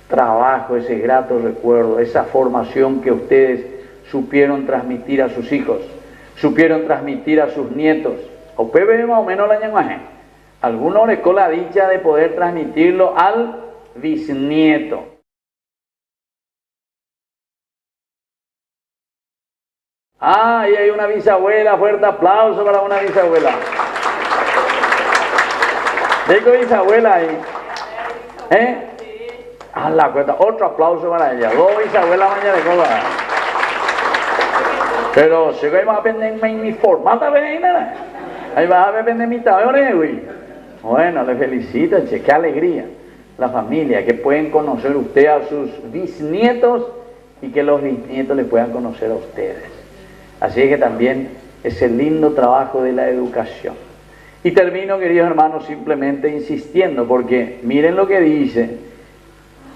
trabajo, ese grato recuerdo, esa formación que ustedes supieron transmitir a sus hijos, supieron transmitir a sus nietos. A usted ve más o menos la imagen. Algunos les con la dicha de poder transmitirlo al bisnieto. Ahí hay una bisabuela, fuerte aplauso para una bisabuela. Tengo bisabuela ahí. A la cuenta, otro aplauso para ella. 2 bisabuelas mañana de cola. Pero si vamos a aprender mi formato, ahí vas a aprender mi tabla, güey. Bueno, le felicito, che, qué alegría. La familia, que pueden conocer usted a sus bisnietos y que los bisnietos le puedan conocer a ustedes. Así es que también ese lindo trabajo de la educación. Y termino, queridos hermanos, simplemente insistiendo, porque miren lo que dice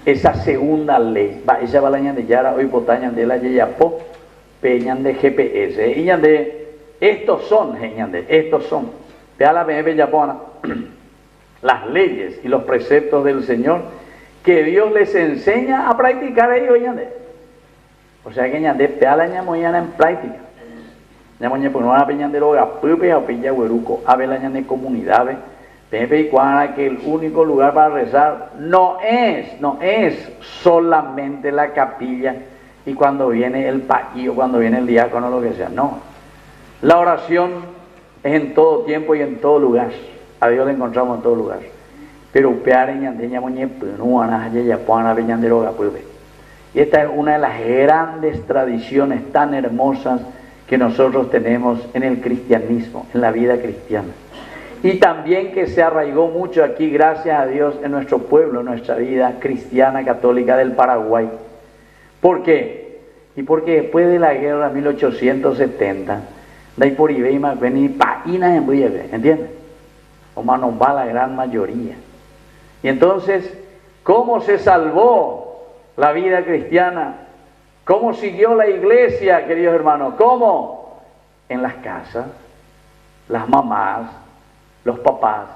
esa segunda ley. Esa va la de Yara, hoy potañan de la Yeyapo, peñan de GPS. Y de estos son, estos son. Vea la Yapona, las leyes y los preceptos del Señor que Dios les enseña a practicar ellos. O sea que vea la ñamoyana en práctica. ñamoñe pues no van a peñandero gapupe a pilla hueruco a ver la ñane comunidad pepe y cuana que el único lugar para rezar no es solamente la capilla y cuando viene el paquillo, cuando viene el diácono, lo que sea, no. La oración es en todo tiempo y en todo lugar. A Dios le encontramos en todo lugar. Pero upear en ñandeña moñe penuana ya puana peñandero gapupe. Y esta es una de las grandes tradiciones tan hermosas que nosotros tenemos en el cristianismo, en la vida cristiana. Y también que se arraigó mucho aquí, gracias a Dios, en nuestro pueblo, en nuestra vida cristiana católica del Paraguay. ¿Por qué? Y porque después de la guerra 1870, de ahí por Ibeima, vení paínas en Bruyeve, ¿entiendes? O manomba la gran mayoría. Y entonces, ¿cómo se salvó la vida cristiana? ¿Cómo siguió la iglesia, queridos hermanos? ¿Cómo? En las casas, las mamás, los papás.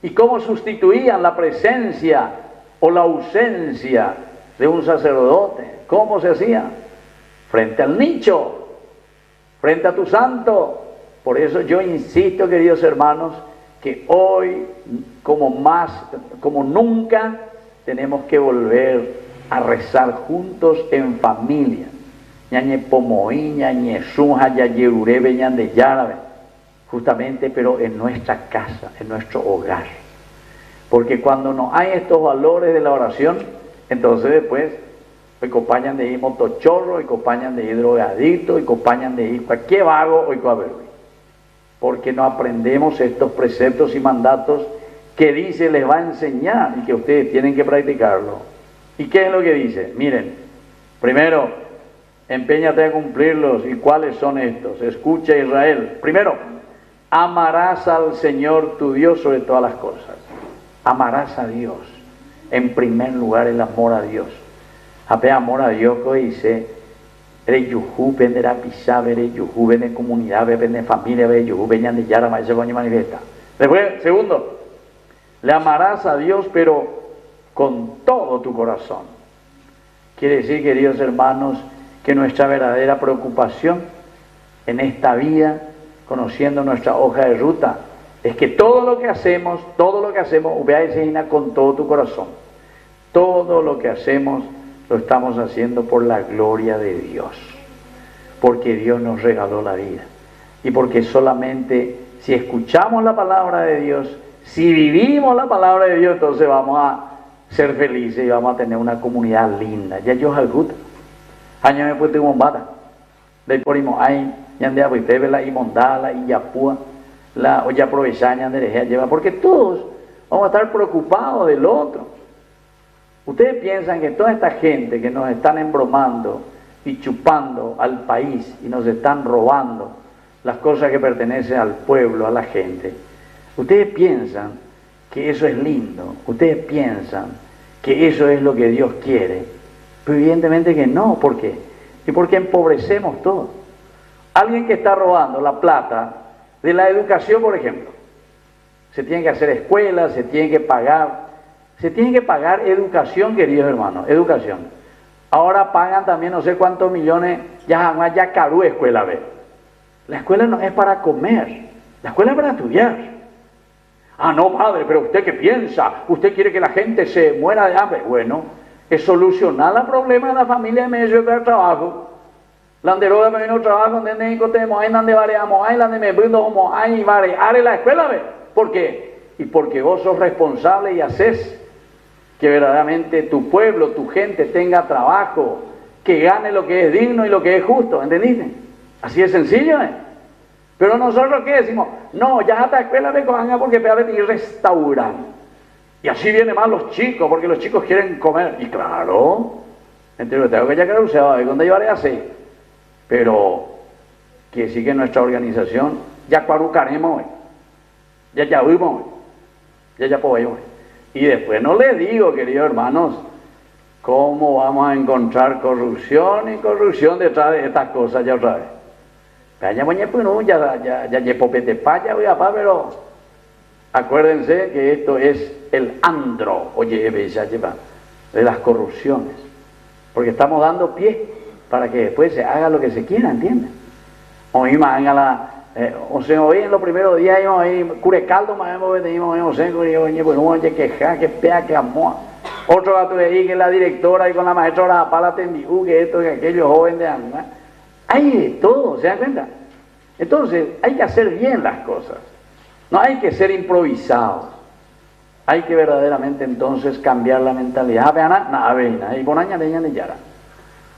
¿Y cómo sustituían la presencia o la ausencia de un sacerdote? ¿Cómo se hacía? Frente al nicho, frente a tu santo. Por eso yo insisto, queridos hermanos, que hoy, como nunca, tenemos que volver a rezar juntos en familia. Ñañe pomoí, ñañe sunja, ñañe urebe, ñande yárabe. Justamente, pero en nuestra casa, en nuestro hogar. Porque cuando no hay estos valores de la oración, entonces después acompañan de ir motochorro, acompañan de ir drogadicto, acompañan de ir cualquier vago o cualquier. Porque no aprendemos estos preceptos y mandatos que dice les va a enseñar y que ustedes tienen que practicarlo. ¿Y qué es lo que dice? Miren, primero, empeñate a cumplirlos. ¿Y cuáles son estos? Escucha, Israel. Primero, amarás al Señor tu Dios sobre todas las cosas. Amarás a Dios. En primer lugar, el amor a Dios. Ape amor a Dios que dice, eres yujú, vende la pizza, eres yujú, vende comunidad, vende familia, vende yujú, vengan de yara, ese coño manifiesta. Después, segundo, le amarás a Dios, pero con todo tu corazón. Quiere decir, queridos hermanos, que nuestra verdadera preocupación en esta vida, conociendo nuestra hoja de ruta, es que todo lo que hacemos, vea con todo tu corazón. Todo lo que hacemos lo estamos haciendo por la gloria de Dios, porque Dios nos regaló la vida y porque solamente si escuchamos la palabra de Dios, si vivimos la palabra de Dios, entonces vamos a ser felices y vamos a tener una comunidad linda. Ya yo ajuda año me puse bombada de por hay ñande abuitebe la imondala y yapúa la olla aprovechaña de lleva, porque todos vamos a estar preocupados del otro. Ustedes piensan que toda esta gente que nos están embromando y chupando al país y nos están robando las cosas que pertenecen al pueblo, a la gente, ustedes piensan que eso es lindo, ustedes piensan que eso es lo que Dios quiere, pero evidentemente que no. ¿Por qué? Y porque empobrecemos todo. Alguien que está robando la plata de la educación, por ejemplo, se tienen que hacer escuelas, se tiene que pagar educación, queridos hermanos, educación. Ahora pagan también no sé cuántos millones, ya carú escuela, ve. La escuela no es para comer, la escuela es para estudiar. Ah, no, padre, pero ¿usted qué piensa? ¿Usted quiere que la gente se muera de hambre? Bueno, es solucionar el problema de la familia en medio del trabajo. La anderoga me vino trabajo donde tenemos, ahí donde variamos, ahí donde me brindo como ahí variare la escuela, ve. ¿Por qué? Y porque vos sos responsable y haces que verdaderamente tu pueblo, tu gente tenga trabajo, que gane lo que es digno y lo que es justo, ¿entendiste? Así es sencillo, ¿eh? Pero nosotros ¿qué decimos? No, ya hasta escuela me cojan porque peor y restauran. Y así vienen más los chicos, porque los chicos quieren comer. Y claro, entonces tengo que ya creo que se va a ver dónde llevaré así. Pero quiere decir que nuestra organización ya cuarucaremos, ya vimos, ya podemos. Y después no les digo, queridos hermanos, cómo vamos a encontrar corrupción y corrupción detrás de estas cosas ya otra vez. Pero acuérdense que esto es el andro, de las corrupciones. Porque estamos dando pie para que después se haga lo que se quiera, ¿entienden? Hoy más o sea, hoy en los primeros días íbamos ahí, curecaldo más hemos venido, o sea, pues oye, que pea, que amor. Otro gato de ahí que la directora y con la maestra la pala tendiú, que esto, que aquello, joven de alma. Hay de todo, ¿se dan cuenta? Entonces, hay que hacer bien las cosas. No hay que ser improvisados. Hay que verdaderamente entonces cambiar la mentalidad. Y por año de Yara.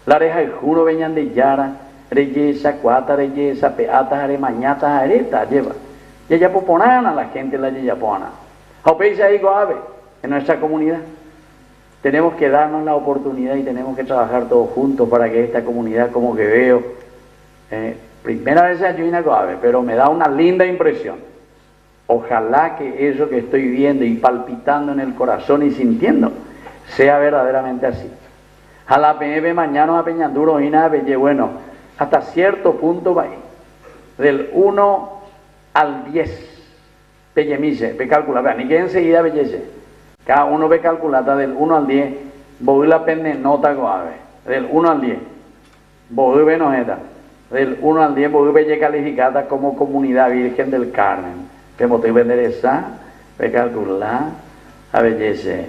La reja el juro veñan de Yara. Reyesa, cuata, reyesa, peata, aremañata, areta, lleva. Y ella poponan a la gente la yeyapona. Jaupeisa ahí goave en nuestra comunidad. Tenemos que darnos la oportunidad y tenemos que trabajar todos juntos para que esta comunidad, como que veo, primera vez ayuda goave, pero me da una linda impresión. Ojalá que eso que estoy viendo y palpitando en el corazón y sintiendo sea verdaderamente así. Jala PB mañana a Peñanduro y nada, bueno. Hasta cierto punto va ahí, del 1 al 10, Pellemise, ve calcular, vean, ni que enseguida bellece, cada uno ve calculata del 1 al 10, voy la pende nota goave, del 1 al 10, voy ve nojeta, del 1 al 10, voy belle calificada como Comunidad Virgen del Carmen, que motivo vender esa, ve calcular, a bellece,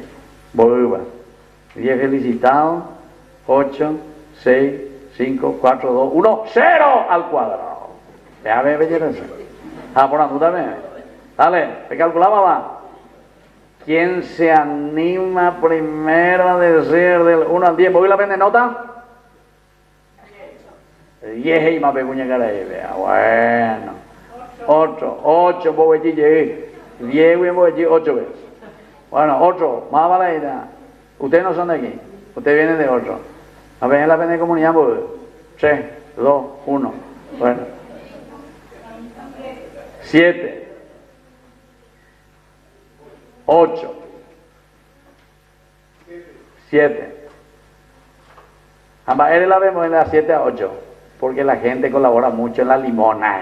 voy va, 10 felicitados, 8, 6, 5, 4, 2, 1, 0 al cuadrado. Déjame belleza. Por la puta también. Dale, te calculaba va. ¿Quién se anima primero a decir del 1 al 10? ¿Voy la pende nota? 10 y más pecuña cara ahí, vea. Bueno. 8, voy a llegar. 10 voy a llegar 8 veces. Bueno, 8, más balaída. Ustedes no son de aquí. Ustedes vienen de otro. A ver, en la pena de comunidad, pues, 3, 2, 1, bueno, 7, 8, 7. Ambas la vemos en la 7 a 8, porque la gente colabora mucho en la limona.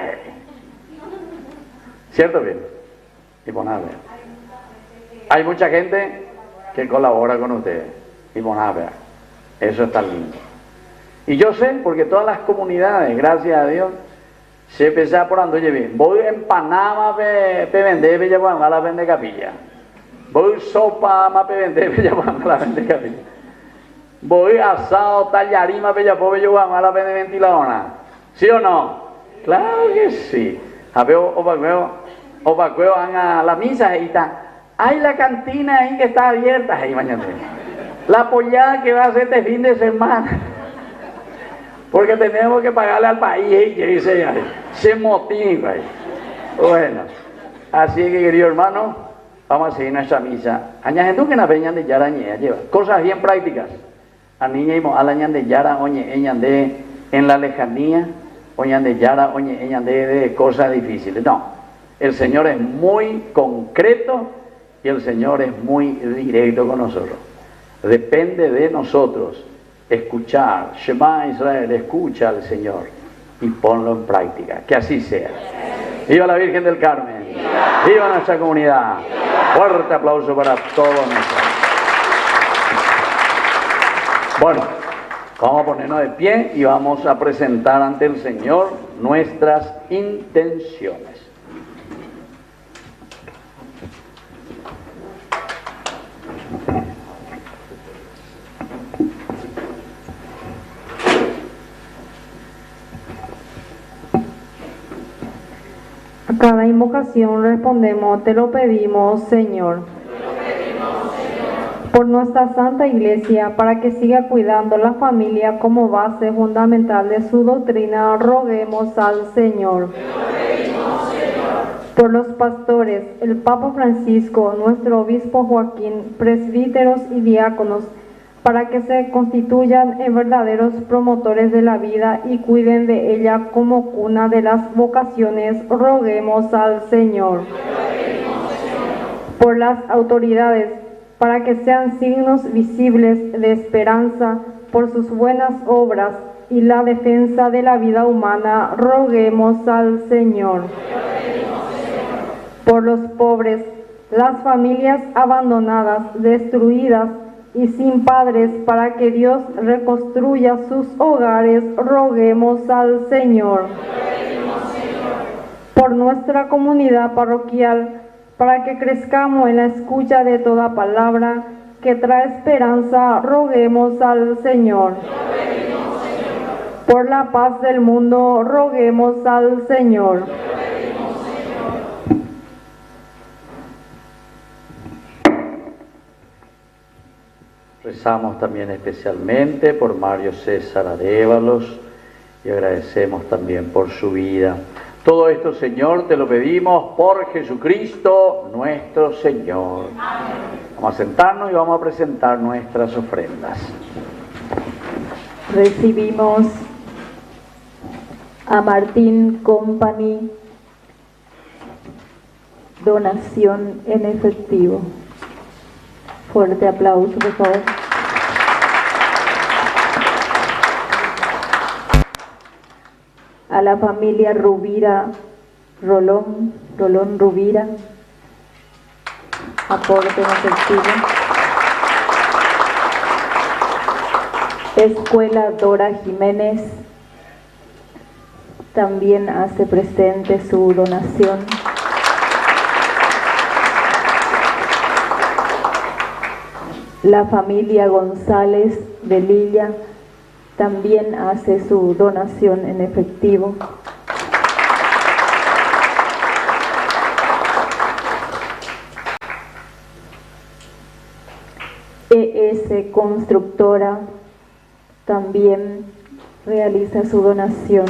¿Cierto, bien? Limonada. Hay mucha gente que colabora con ustedes. Limonada. Eso está lindo. Y yo sé, porque todas las comunidades, gracias a Dios, se empezaba por ando, oye bien, voy en Panamá pe vender, pe llevar a la vende capilla. Voy sopa más pe vender, pe llevar a la vende capilla. Voy asado, tallarima, pe llevar a la vende ventiladora. ¿Sí o no? Claro que sí. A ver, opacueo, van a la misa y está. Hay la cantina ahí que está abierta, ahí mañana. La apoyada que va a hacer este fin de semana, porque tenemos que pagarle al país y que se motiva. Bueno, así que querido hermano, vamos a seguir nuestra misa. Añaden que nos veñan de Yara lleva cosas bien prácticas. A niña y a la ñan de Yara, oye, eñan de en la lejanía, oñan de Yara, oye, eñan de cosas difíciles. No, el Señor es muy concreto y el Señor es muy directo con nosotros. Depende de nosotros escuchar, Shema Israel, escucha al Señor y ponlo en práctica, que así sea. ¡Viva la Virgen del Carmen! ¡Viva nuestra comunidad! Fuerte aplauso para todos nosotros. Bueno, vamos a ponernos de pie y vamos a presentar ante el Señor nuestras intenciones. A cada invocación respondemos, te lo pedimos, Señor. Por nuestra Santa Iglesia, para que siga cuidando la familia como base fundamental de su doctrina, roguemos al Señor. Por los pastores, el Papa Francisco, nuestro obispo Joaquín, presbíteros y diáconos, para que se constituyan en verdaderos promotores de la vida y cuiden de ella como cuna de las vocaciones, roguemos al Señor. Por las autoridades, para que sean signos visibles de esperanza por sus buenas obras y la defensa de la vida humana, roguemos al Señor. Por los pobres, las familias abandonadas, destruidas y sin padres, para que Dios reconstruya sus hogares, roguemos al Señor. nuestra comunidad parroquial para que crezcamos en la escucha de toda palabra que trae esperanza, roguemos al Señor. Por la paz del mundo, roguemos al Señor. Rezamos también especialmente por Mario César Arévalos y agradecemos también por su vida. Todo esto, Señor, te lo pedimos por Jesucristo nuestro Señor. Amén. Vamos a sentarnos y vamos a presentar nuestras ofrendas. Recibimos a Martín Company, donación en efectivo. Fuerte aplauso, por favor. A la familia Rubira Rolón Rubira, aporte en efectivo. Escuela Dora Jiménez también hace presente su donación. La familia González de Lilla también hace su donación en efectivo. ES Constructora también realiza su donación.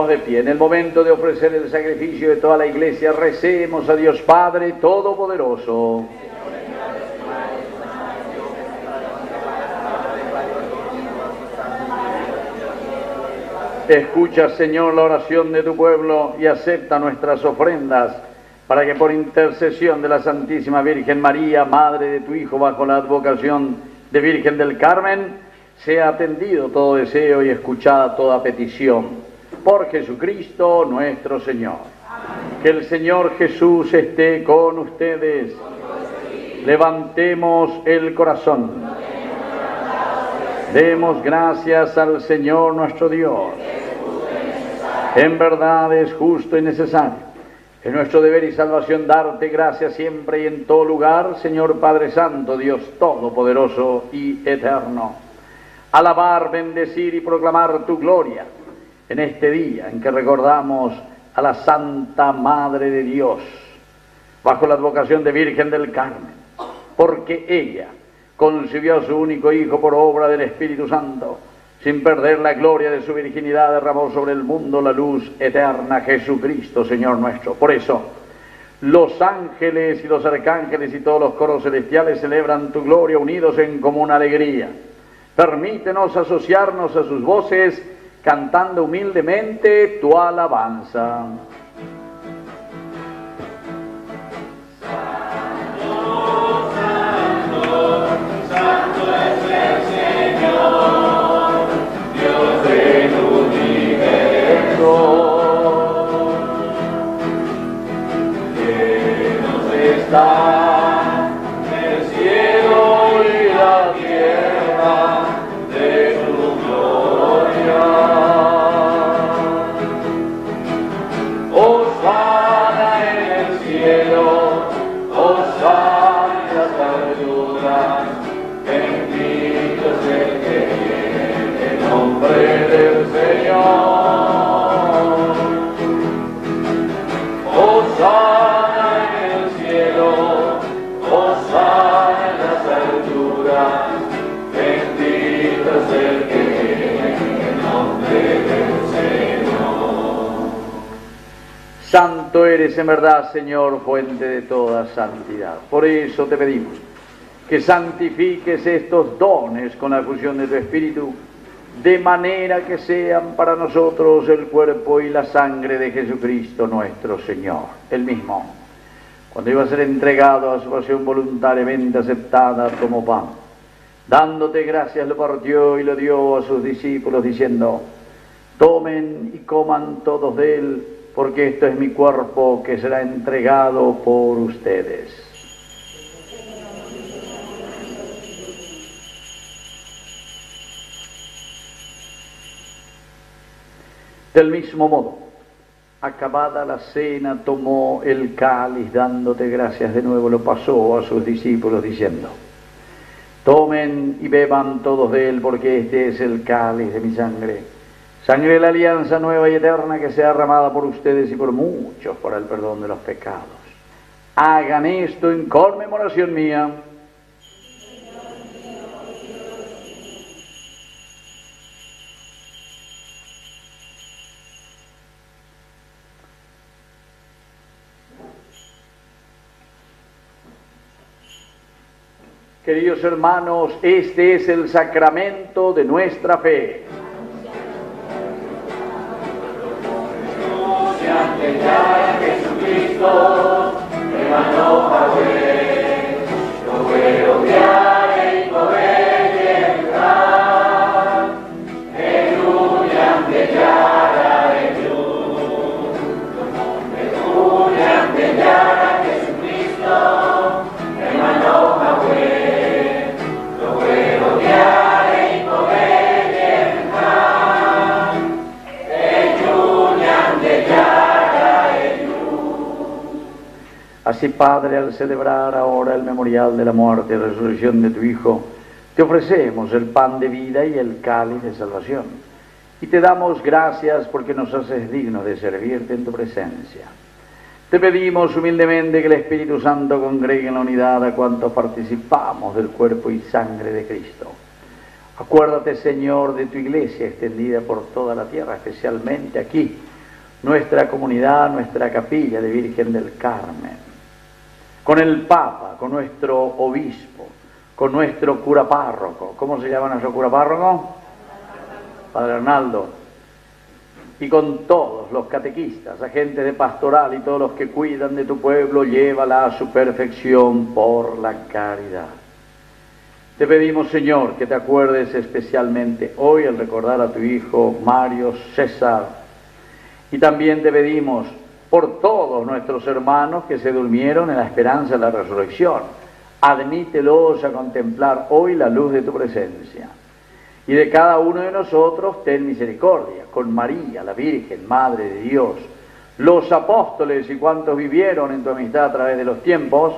De pie. En el momento de ofrecer el sacrificio de toda la iglesia, recemos a Dios Padre Todopoderoso. Escucha, Señor, la oración de tu pueblo y acepta nuestras ofrendas, para que por intercesión de la Santísima Virgen María, Madre de tu Hijo, bajo la advocación de Virgen del Carmen, sea atendido todo deseo y escuchada toda petición. Por Jesucristo nuestro Señor. Amén. Que el Señor Jesús esté con ustedes. Levantemos el corazón. Demos gracias al Señor nuestro Dios. En verdad es justo y necesario. Es nuestro deber y salvación darte gracias siempre y en todo lugar, Señor Padre Santo, Dios Todopoderoso y Eterno. Alabar, bendecir y proclamar tu gloria en este día en que recordamos a la Santa Madre de Dios, bajo la advocación de Virgen del Carmen, porque ella concibió a su único Hijo por obra del Espíritu Santo, sin perder la gloria de su virginidad, derramó sobre el mundo la luz eterna, Jesucristo, Señor nuestro. Por eso, los ángeles y los arcángeles y todos los coros celestiales celebran tu gloria unidos en común alegría. Permítenos asociarnos a sus voces, cantando humildemente tu alabanza. Santo, santo es el Señor. majestad, el cielo y la tierra de tu gloria. Hosana en el cielo, hosana en las alturas, bendito es el que viene en nombre del Señor. Hosana en el cielo, hosana en las alturas, bendito es el que viene en nombre del Señor. Santo eres en verdad, Señor, fuente de toda santidad. Por eso te pedimos que santifiques estos dones con la fusión de tu Espíritu, de manera que sean para nosotros el cuerpo y la sangre de Jesucristo nuestro Señor. Él mismo, cuando iba a ser entregado a su pasión voluntariamente aceptada, tomó pan. Dándote gracias, lo partió y lo dio a sus discípulos, diciendo: tomen y coman todos de él, porque esto es mi cuerpo que será entregado por ustedes. Del mismo modo, acabada la cena, tomó el cáliz, dándote gracias de nuevo, lo pasó a sus discípulos, diciendo: tomen y beban todos de él, porque este es el cáliz de mi sangre, sangre de la alianza nueva y eterna, que sea derramada por ustedes y por muchos para el perdón de los pecados. Hagan esto en conmemoración mía. Queridos hermanos, este es el sacramento de nuestra fe. Jesucristo, hermano Yahweh, yo puedo guiare y poder entrar, de Yara de Dios, de Yara Jesucristo, hermano Yahweh, yo puedo guiare y poder entrar, de Yara de Dios. Así, Padre, al celebrar ahora el memorial de la muerte y resurrección de tu Hijo, te ofrecemos el pan de vida y el cáliz de salvación. Y te damos gracias porque nos haces dignos de servirte en tu presencia. Te pedimos humildemente que el Espíritu Santo congregue en la unidad a cuantos participamos del cuerpo y sangre de Cristo. Acuérdate, Señor, de tu iglesia extendida por toda la tierra, especialmente aquí, nuestra comunidad, nuestra capilla de Virgen del Carmen, con el Papa, con nuestro obispo, con nuestro cura párroco. ¿Cómo se llama nuestro cura párroco? Padre Arnaldo. Y con todos los catequistas, agentes de pastoral y todos los que cuidan de tu pueblo, llévala a su perfección por la caridad. Te pedimos, Señor, que te acuerdes especialmente hoy al recordar a tu hijo Mario César. Y también te pedimos por todos nuestros hermanos que se durmieron en la esperanza de la resurrección. Admítelos a contemplar hoy la luz de tu presencia. Y de cada uno de nosotros ten misericordia, con María, la Virgen, Madre de Dios, los apóstoles y cuantos vivieron en tu amistad a través de los tiempos,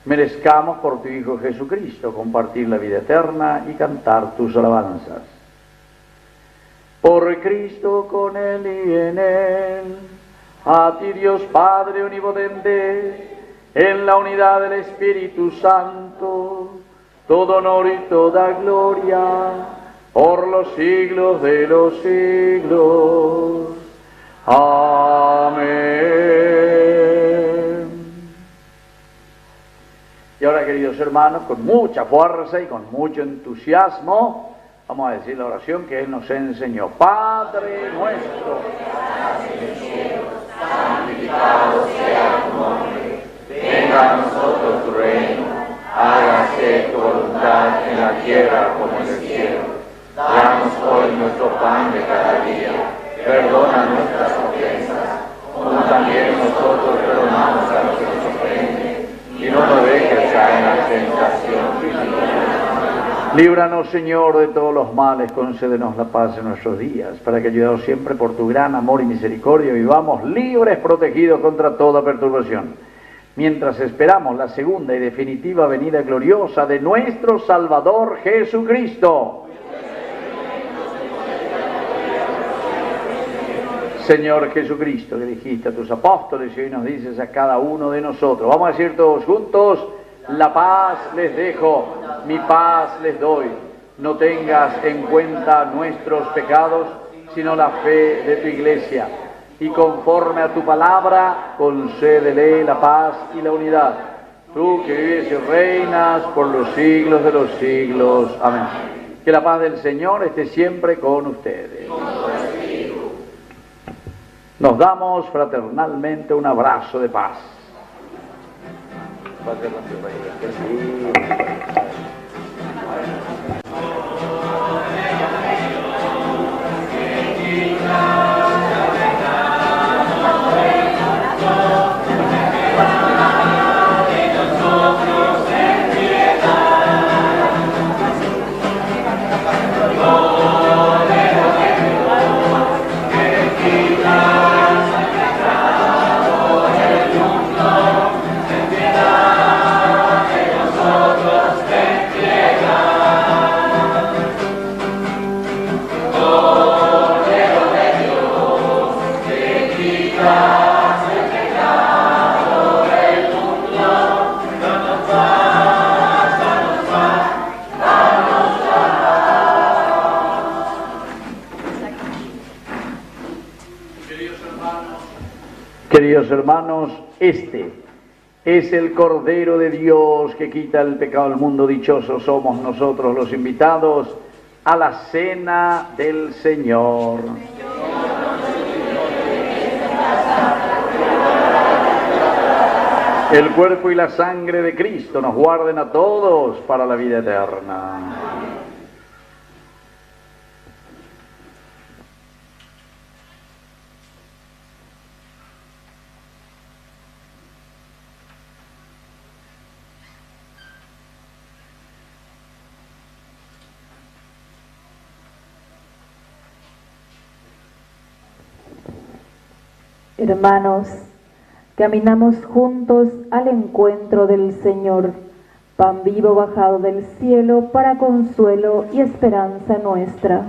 merezcamos por tu Hijo Jesucristo compartir la vida eterna y cantar tus alabanzas. Por Cristo, con Él y en Él, a ti Dios Padre omnipotente, en la unidad del Espíritu Santo, todo honor y toda gloria, por los siglos de los siglos. Amén. Y ahora, queridos hermanos, con mucha fuerza y con mucho entusiasmo, vamos a decir la oración que Él nos enseñó. Padre nuestro, que estás en el cielo, santificado sea tu nombre. Venga a nosotros tu reino. Hágase tu voluntad en la tierra como en el cielo. Danos hoy nuestro pan de cada día. Perdona nuestras ofensas, como también nosotros perdonamos a los que nos ofenden. Y no Líbranos, Señor, de todos los males, concédenos la paz en nuestros días, para que, ayudados siempre por tu gran amor y misericordia, vivamos libres, protegidos contra toda perturbación, mientras esperamos la segunda y definitiva venida gloriosa de nuestro Salvador Jesucristo. Señor Jesucristo, que dijiste a tus apóstoles y hoy nos dices a cada uno de nosotros. Vamos a decir todos juntos: la paz les dejo, mi paz les doy. No tengas en cuenta nuestros pecados, sino la fe de tu iglesia. Y conforme a tu palabra, concédele la paz y la unidad. Tú que vives y reinas por los siglos de los siglos. Amén. Que la paz del Señor esté siempre con ustedes. Nos damos fraternalmente un abrazo de paz. Queridos hermanos, este es el Cordero de Dios que quita el pecado del mundo. Dichosos somos nosotros los invitados a la cena del Señor. El cuerpo y la sangre de Cristo nos guarden a todos para la vida eterna. Hermanos, caminamos juntos al encuentro del Señor, pan vivo bajado del cielo para consuelo y esperanza nuestra.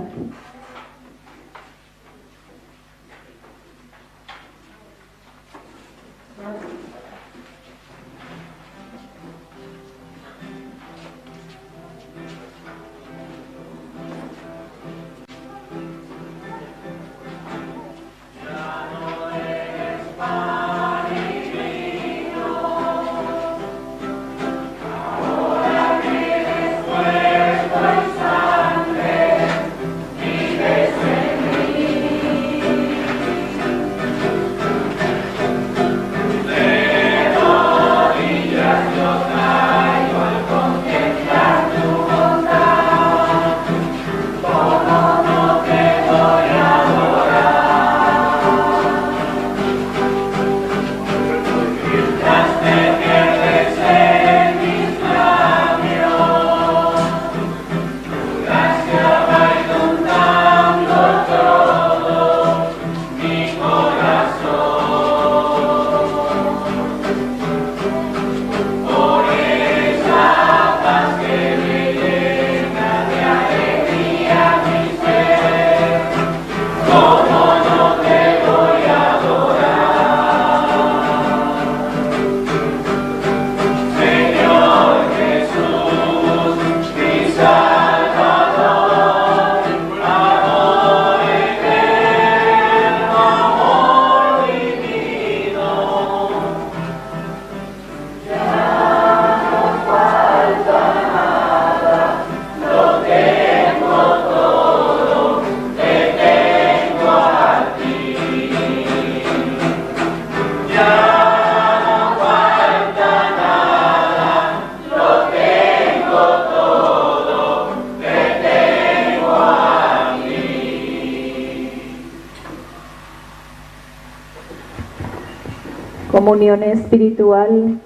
Comunión espiritual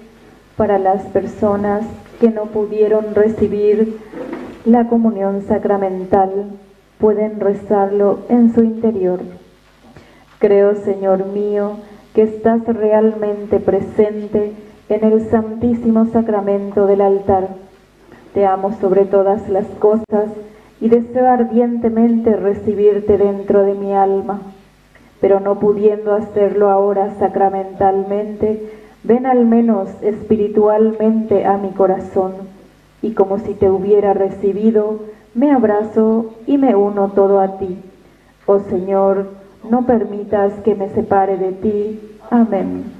para las personas que no pudieron recibir la comunión sacramental pueden rezarlo en su interior. Creo, Señor mío, que estás realmente presente en el santísimo sacramento del altar. Te amo sobre todas las cosas y deseo ardientemente recibirte dentro de mi alma. Pero no pudiendo hacerlo ahora sacramentalmente, ven al menos espiritualmente a mi corazón, y como si te hubiera recibido, me abrazo y me uno todo a ti. Oh Señor, no permitas que me separe de ti. Amén.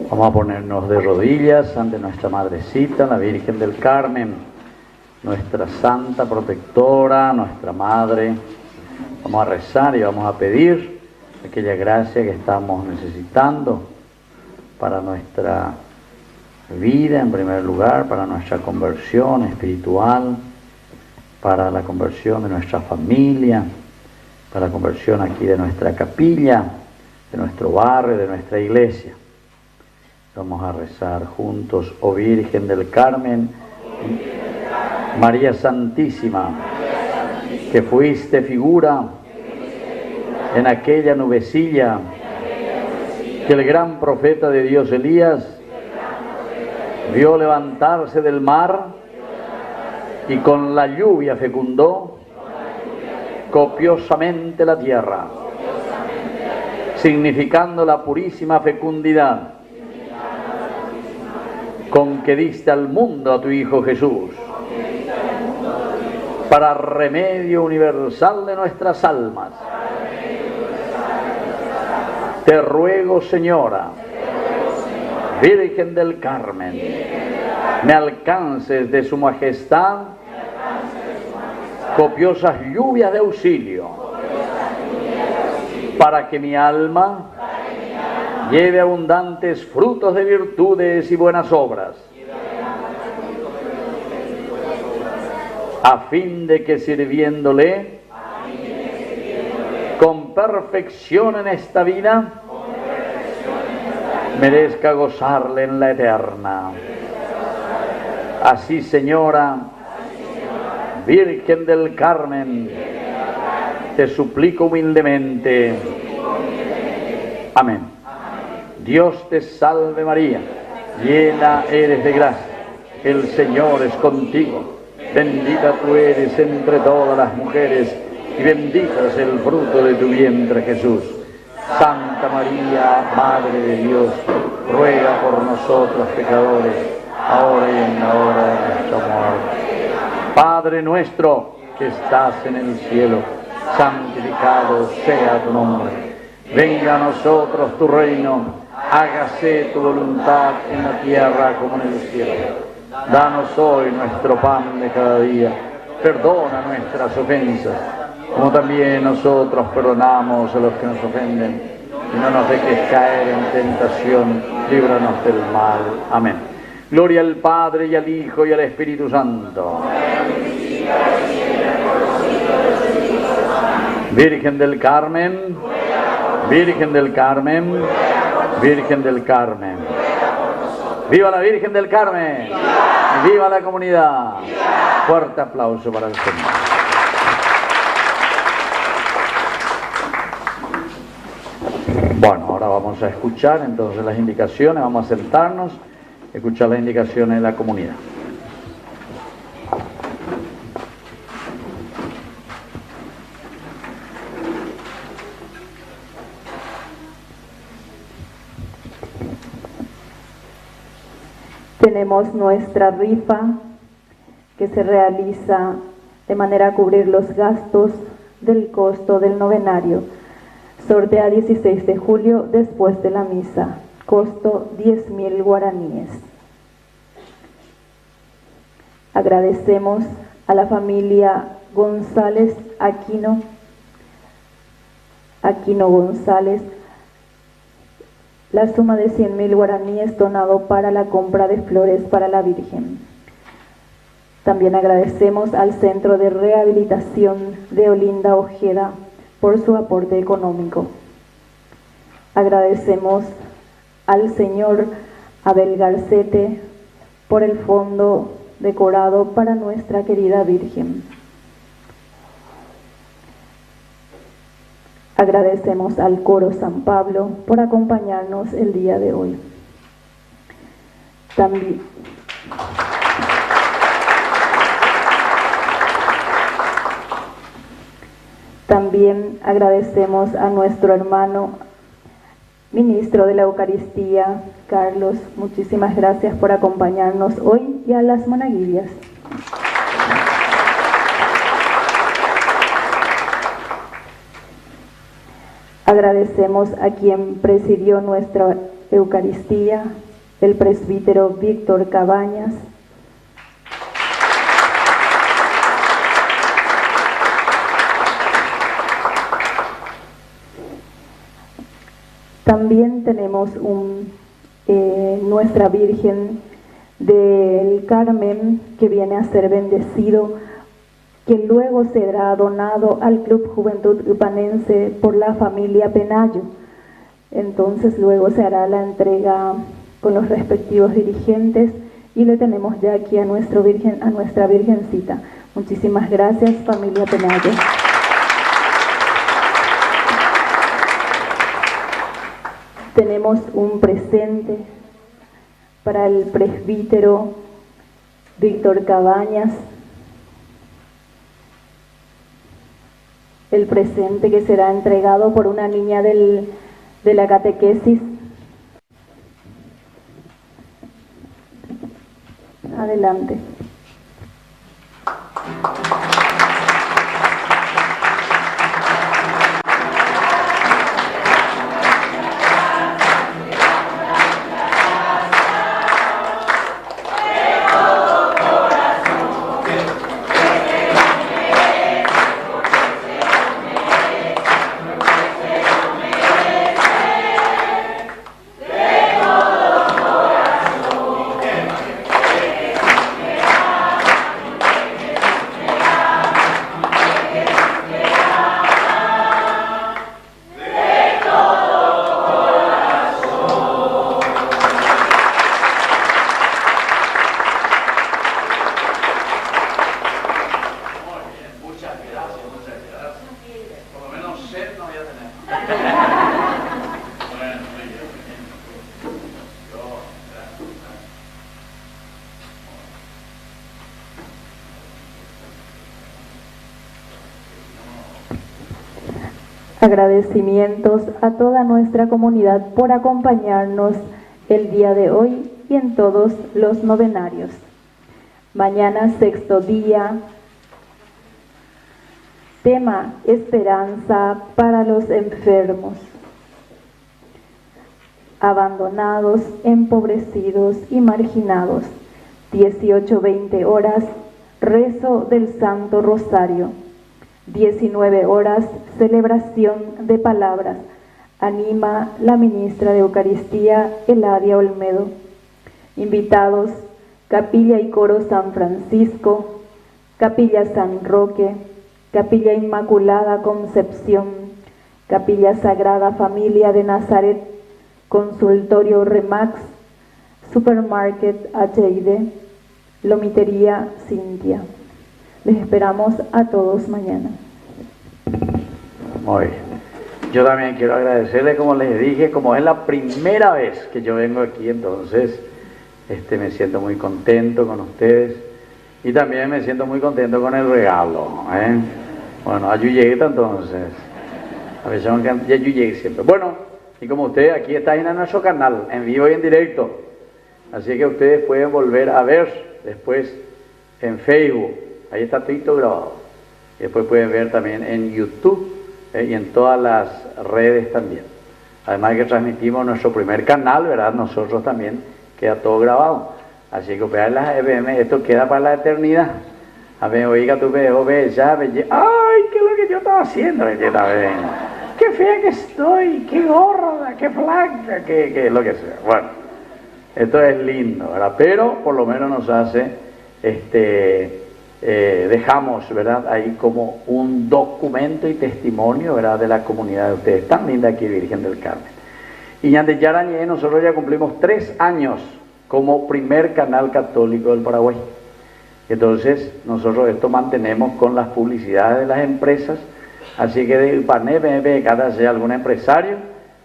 Vamos a ponernos de rodillas ante nuestra Madrecita, la Virgen del Carmen, nuestra Santa Protectora, nuestra Madre. Vamos a rezar y vamos a pedir aquella gracia que estamos necesitando para nuestra vida, en primer lugar, para nuestra conversión espiritual, para la conversión de nuestra familia, para la conversión aquí de nuestra capilla, de nuestro barrio, de nuestra iglesia. Vamos a rezar juntos: oh Virgen del Carmen, María Santísima, que fuiste figura en aquella nubecilla que el gran profeta de Dios Elías vio levantarse del mar y con la lluvia fecundó copiosamente la tierra, significando la purísima fecundidad con que diste al mundo a tu Hijo Jesús, para remedio universal de nuestras almas. Te ruego, Señora, Virgen del Carmen, me alcances de su majestad copiosas lluvias de auxilio, para que mi alma lleve abundantes frutos de virtudes y buenas obras, a fin de que sirviéndole con perfección en esta vida, merezca gozarle en la eterna. Así, Señora, Virgen del Carmen, te suplico humildemente. Amén. Dios te salve María, llena eres de gracia, el Señor es contigo, bendita tú eres entre todas las mujeres, y bendito es el fruto de tu vientre Jesús. Santa María, Madre de Dios, ruega por nosotros pecadores, ahora y en la hora de nuestra muerte. Padre nuestro que estás en el cielo, santificado sea tu nombre. Venga a nosotros tu reino, hágase tu voluntad en la tierra como en el cielo. Danos hoy nuestro pan de cada día, perdona nuestras ofensas, como también nosotros perdonamos a los que nos ofenden, y no nos dejes caer en tentación, líbranos del mal. Amén. Gloria al Padre, y al Hijo, y al Espíritu Santo. Virgen del Carmen, Virgen del Carmen, Virgen del Carmen. ¡Viva la Virgen del Carmen! ¡Viva la comunidad! Fuerte aplauso para el Señor. Bueno, ahora vamos a escuchar entonces las indicaciones, vamos a sentarnos, escuchar las indicaciones de la comunidad. Tenemos nuestra rifa que se realiza de manera a cubrir los gastos del costo del novenario. Sortea 16 de julio después de la misa. Costo 10.000 guaraníes. Agradecemos a la familia González Aquino González, la suma de 100.000 guaraníes donado para la compra de flores para la Virgen. También agradecemos al Centro de Rehabilitación de Olinda Ojeda por su aporte económico. Agradecemos al señor Abel Garcete por el fondo decorado para nuestra querida Virgen. Agradecemos al Coro San Pablo por acompañarnos el día de hoy. También agradecemos a nuestro hermano ministro de la Eucaristía, Carlos. Muchísimas gracias por acompañarnos hoy, y a las monaguillas. Agradecemos a quien presidió nuestra Eucaristía, el presbítero Víctor Cabañas. También tenemos nuestra Virgen del Carmen, que viene a ser bendecido, que luego será donado al Club Juventud Upanense por la familia Penayo. Entonces luego se hará la entrega con los respectivos dirigentes, y le tenemos ya aquí a nuestra Virgencita. Muchísimas gracias, familia Penayo. Tenemos un presente para el presbítero Víctor Cabañas. El presente que será entregado por una niña de la catequesis. Adelante. Agradecimientos a toda nuestra comunidad por acompañarnos el día de hoy y en todos los novenarios. Mañana, sexto día, tema: esperanza para los enfermos, abandonados, empobrecidos y marginados. 18-20 horas, rezo del Santo Rosario. 19 horas, celebración de palabras. Anima la ministra de Eucaristía, Eladia Olmedo. Invitados: Capilla y Coro San Francisco, Capilla San Roque, Capilla Inmaculada Concepción, Capilla Sagrada Familia de Nazaret, Consultorio Remax, Supermarket H&D, Lomitería Cintia. Les esperamos a todos mañana. Muy bien. Yo también quiero agradecerle, como les dije, como es la primera vez que yo vengo aquí, entonces me siento muy contento con ustedes, y también me siento muy contento con el regalo. Bueno, a Yuyeguita entonces. A veces ya Yuyegue siempre. Bueno, y como ustedes aquí están en nuestro canal, en vivo y en directo, así que ustedes pueden volver a ver después en Facebook. Ahí está todo grabado. Y después pueden ver también en YouTube y en todas las redes también. Además de que transmitimos nuestro primer canal, ¿verdad? Nosotros también queda todo grabado. Así que vean las EBM, esto queda para la eternidad. A ver, oiga, tú ve, ya, ve, ay, ¿qué es lo que yo estaba haciendo? Qué fea que estoy, qué gorda, qué flaca, qué lo que sea. Bueno, esto es lindo, ¿verdad? Pero por lo menos nos hace, dejamos, ¿verdad? Ahí como un documento y testimonio, ¿verdad? De la comunidad de ustedes, tan linda aquí, Virgen del Carmen. Y Ñande Yarañé, nosotros ya cumplimos 3 años como primer canal católico del Paraguay. Entonces, nosotros esto mantenemos con las publicidades de las empresas, así que de Pané, cada sea algún empresario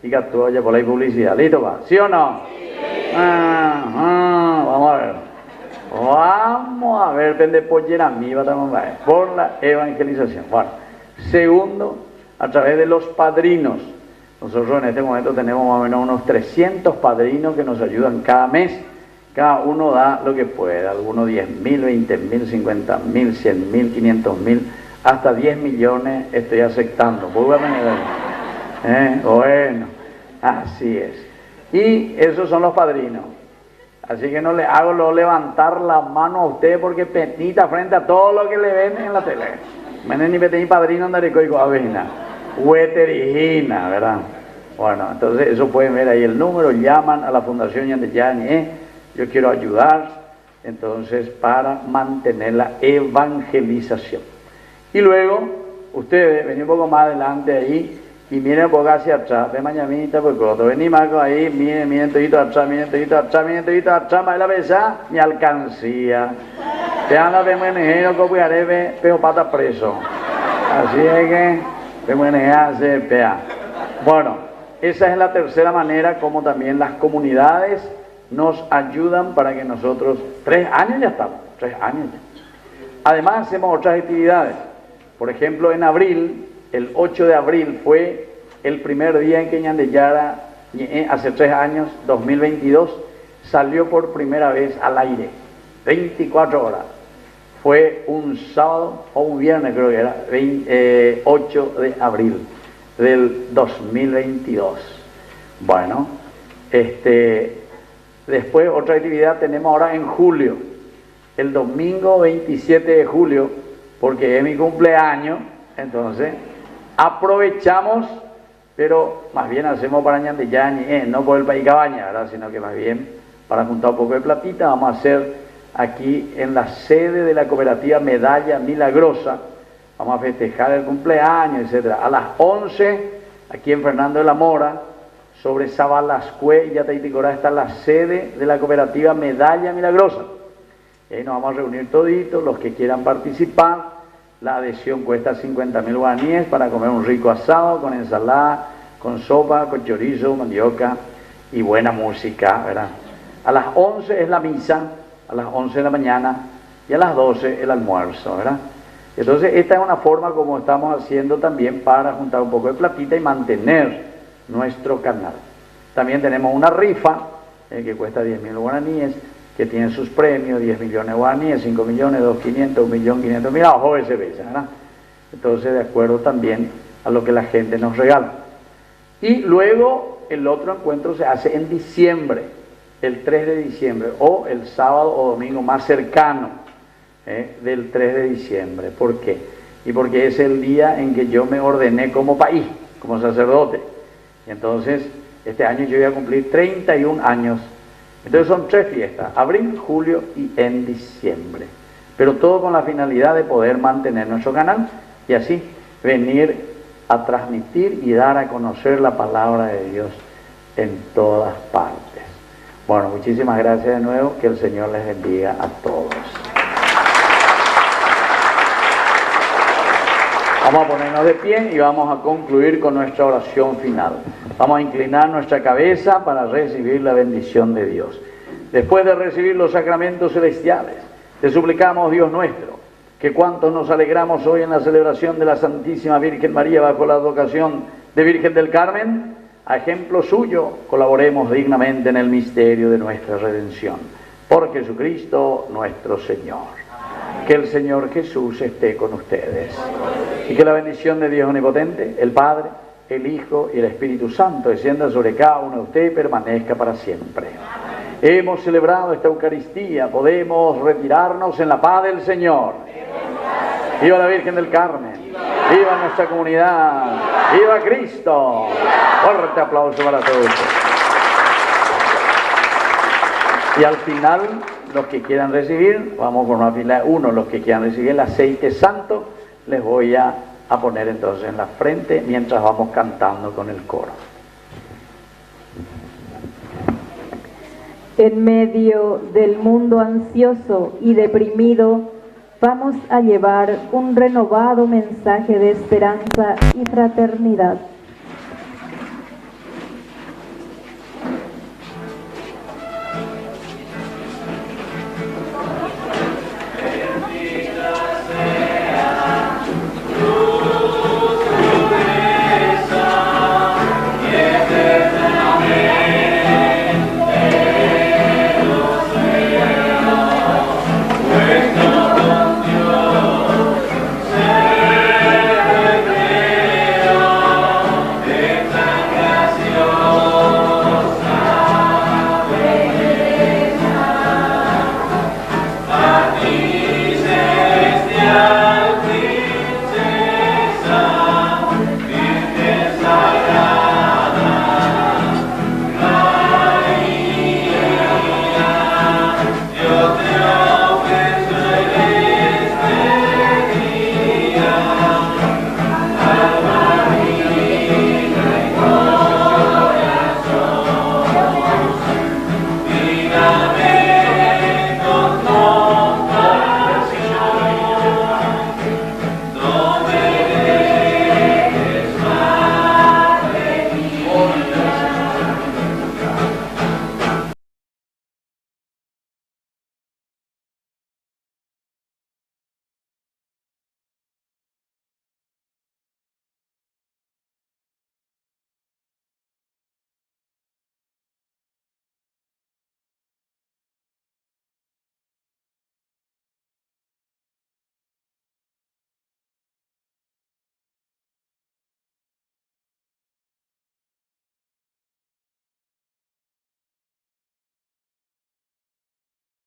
y que actúe por la publicidad. ¿Listo va? ¿Sí o no? Sí. Vamos a ver. Vamos a ver, pende por la evangelización. Bueno, segundo, a través de los padrinos. Nosotros en este momento tenemos más o menos unos 300 padrinos que nos ayudan cada mes. Cada uno da lo que puede, algunos 10.000, 20.000, 50.000, 100.000, 500.000, hasta 10 millones estoy aceptando. Bueno, así es. Y esos son los padrinos. Así que no le hago lo levantar la mano a usted porque petita frente a todo lo que le ven en la tele. Menen ni petení padrino andarico y avena, hueterijina, ¿verdad? Bueno, entonces eso pueden ver ahí el número, llaman a la Fundación Ñandeyani, yo quiero ayudar, entonces, para mantener la evangelización. Y luego, ustedes, vení un poco más adelante ahí, y miren un poco hacia atrás, ve mañanita, pues cuando vení más ahí, miren todito atrás, más la besa, mi alcancía. Te anda de menejero, como arebe, peo pata preso. Así es que, de menejero se pea. Bueno, esa es la tercera manera como también las comunidades nos ayudan para que nosotros, 3 años ya estamos, 3 años ya. Además hacemos otras actividades. Por ejemplo, en abril, el 8 de abril fue el primer día en que Ñandeyara, hace 3 años, 2022, salió por primera vez al aire, 24 horas. Fue un sábado o un viernes, creo que era, 8 de abril del 2022. Bueno, después otra actividad tenemos ahora en julio, el domingo 27 de julio, porque es mi cumpleaños, entonces aprovechamos, pero más bien hacemos para Ñandeyani, no por el país Cabaña, ¿verdad? Sino que más bien para juntar un poco de platita, vamos a hacer aquí en la sede de la cooperativa Medalla Milagrosa, vamos a festejar el cumpleaños, etc. A las 11, aquí en Fernando de la Mora, sobre Sabalascue y Yataiticora está la sede de la cooperativa Medalla Milagrosa. Y ahí nos vamos a reunir toditos, los que quieran participar. La adhesión cuesta 50.000 guaraníes para comer un rico asado con ensalada, con sopa, con chorizo, mandioca y buena música, ¿verdad? A las 11 es la misa, a las 11 de la mañana, y a las 12 el almuerzo, ¿verdad? Entonces esta es una forma como estamos haciendo también para juntar un poco de platita y mantener nuestro canal. También tenemos una rifa que cuesta 10.000 guaraníes, que tiene sus premios, 10 millones de guaraníes, 5 millones, 2.500.000, 1.500.000, ojo ese beso, ¿verdad? Entonces, de acuerdo también a lo que la gente nos regala. Y luego el otro encuentro se hace en diciembre, el 3 de diciembre, o el sábado o domingo más cercano del 3 de diciembre. ¿Por qué? Y porque es el día en que yo me ordené como país, como sacerdote. Y entonces, este año yo voy a cumplir 31 años. Entonces son 3 fiestas, abril, julio y en diciembre. Pero todo con la finalidad de poder mantener nuestro canal y así venir a transmitir y dar a conocer la palabra de Dios en todas partes. Bueno, muchísimas gracias de nuevo, que el Señor les bendiga a todos. Vamos a ponernos de pie y vamos a concluir con nuestra oración final. Vamos a inclinar nuestra cabeza para recibir la bendición de Dios. Después de recibir los sacramentos celestiales, te suplicamos, Dios nuestro, que cuantos nos alegramos hoy en la celebración de la Santísima Virgen María bajo la advocación de Virgen del Carmen, a ejemplo suyo colaboremos dignamente en el misterio de nuestra redención. Por Jesucristo nuestro Señor. Que el Señor Jesús esté con ustedes. Y que la bendición de Dios Omnipotente, el Padre, el Hijo y el Espíritu Santo descienda sobre cada uno de ustedes y permanezca para siempre. Hemos celebrado esta Eucaristía, podemos retirarnos en la paz del Señor. Viva la Virgen del Carmen. Viva nuestra comunidad. Viva Cristo. Fuerte aplauso para todos ustedes. Y al final, los que quieran recibir, vamos con una fila de uno, los que quieran recibir el aceite santo, les voy a poner entonces en la frente mientras vamos cantando con el coro. En medio del mundo ansioso y deprimido, vamos a llevar un renovado mensaje de esperanza y fraternidad. Amen.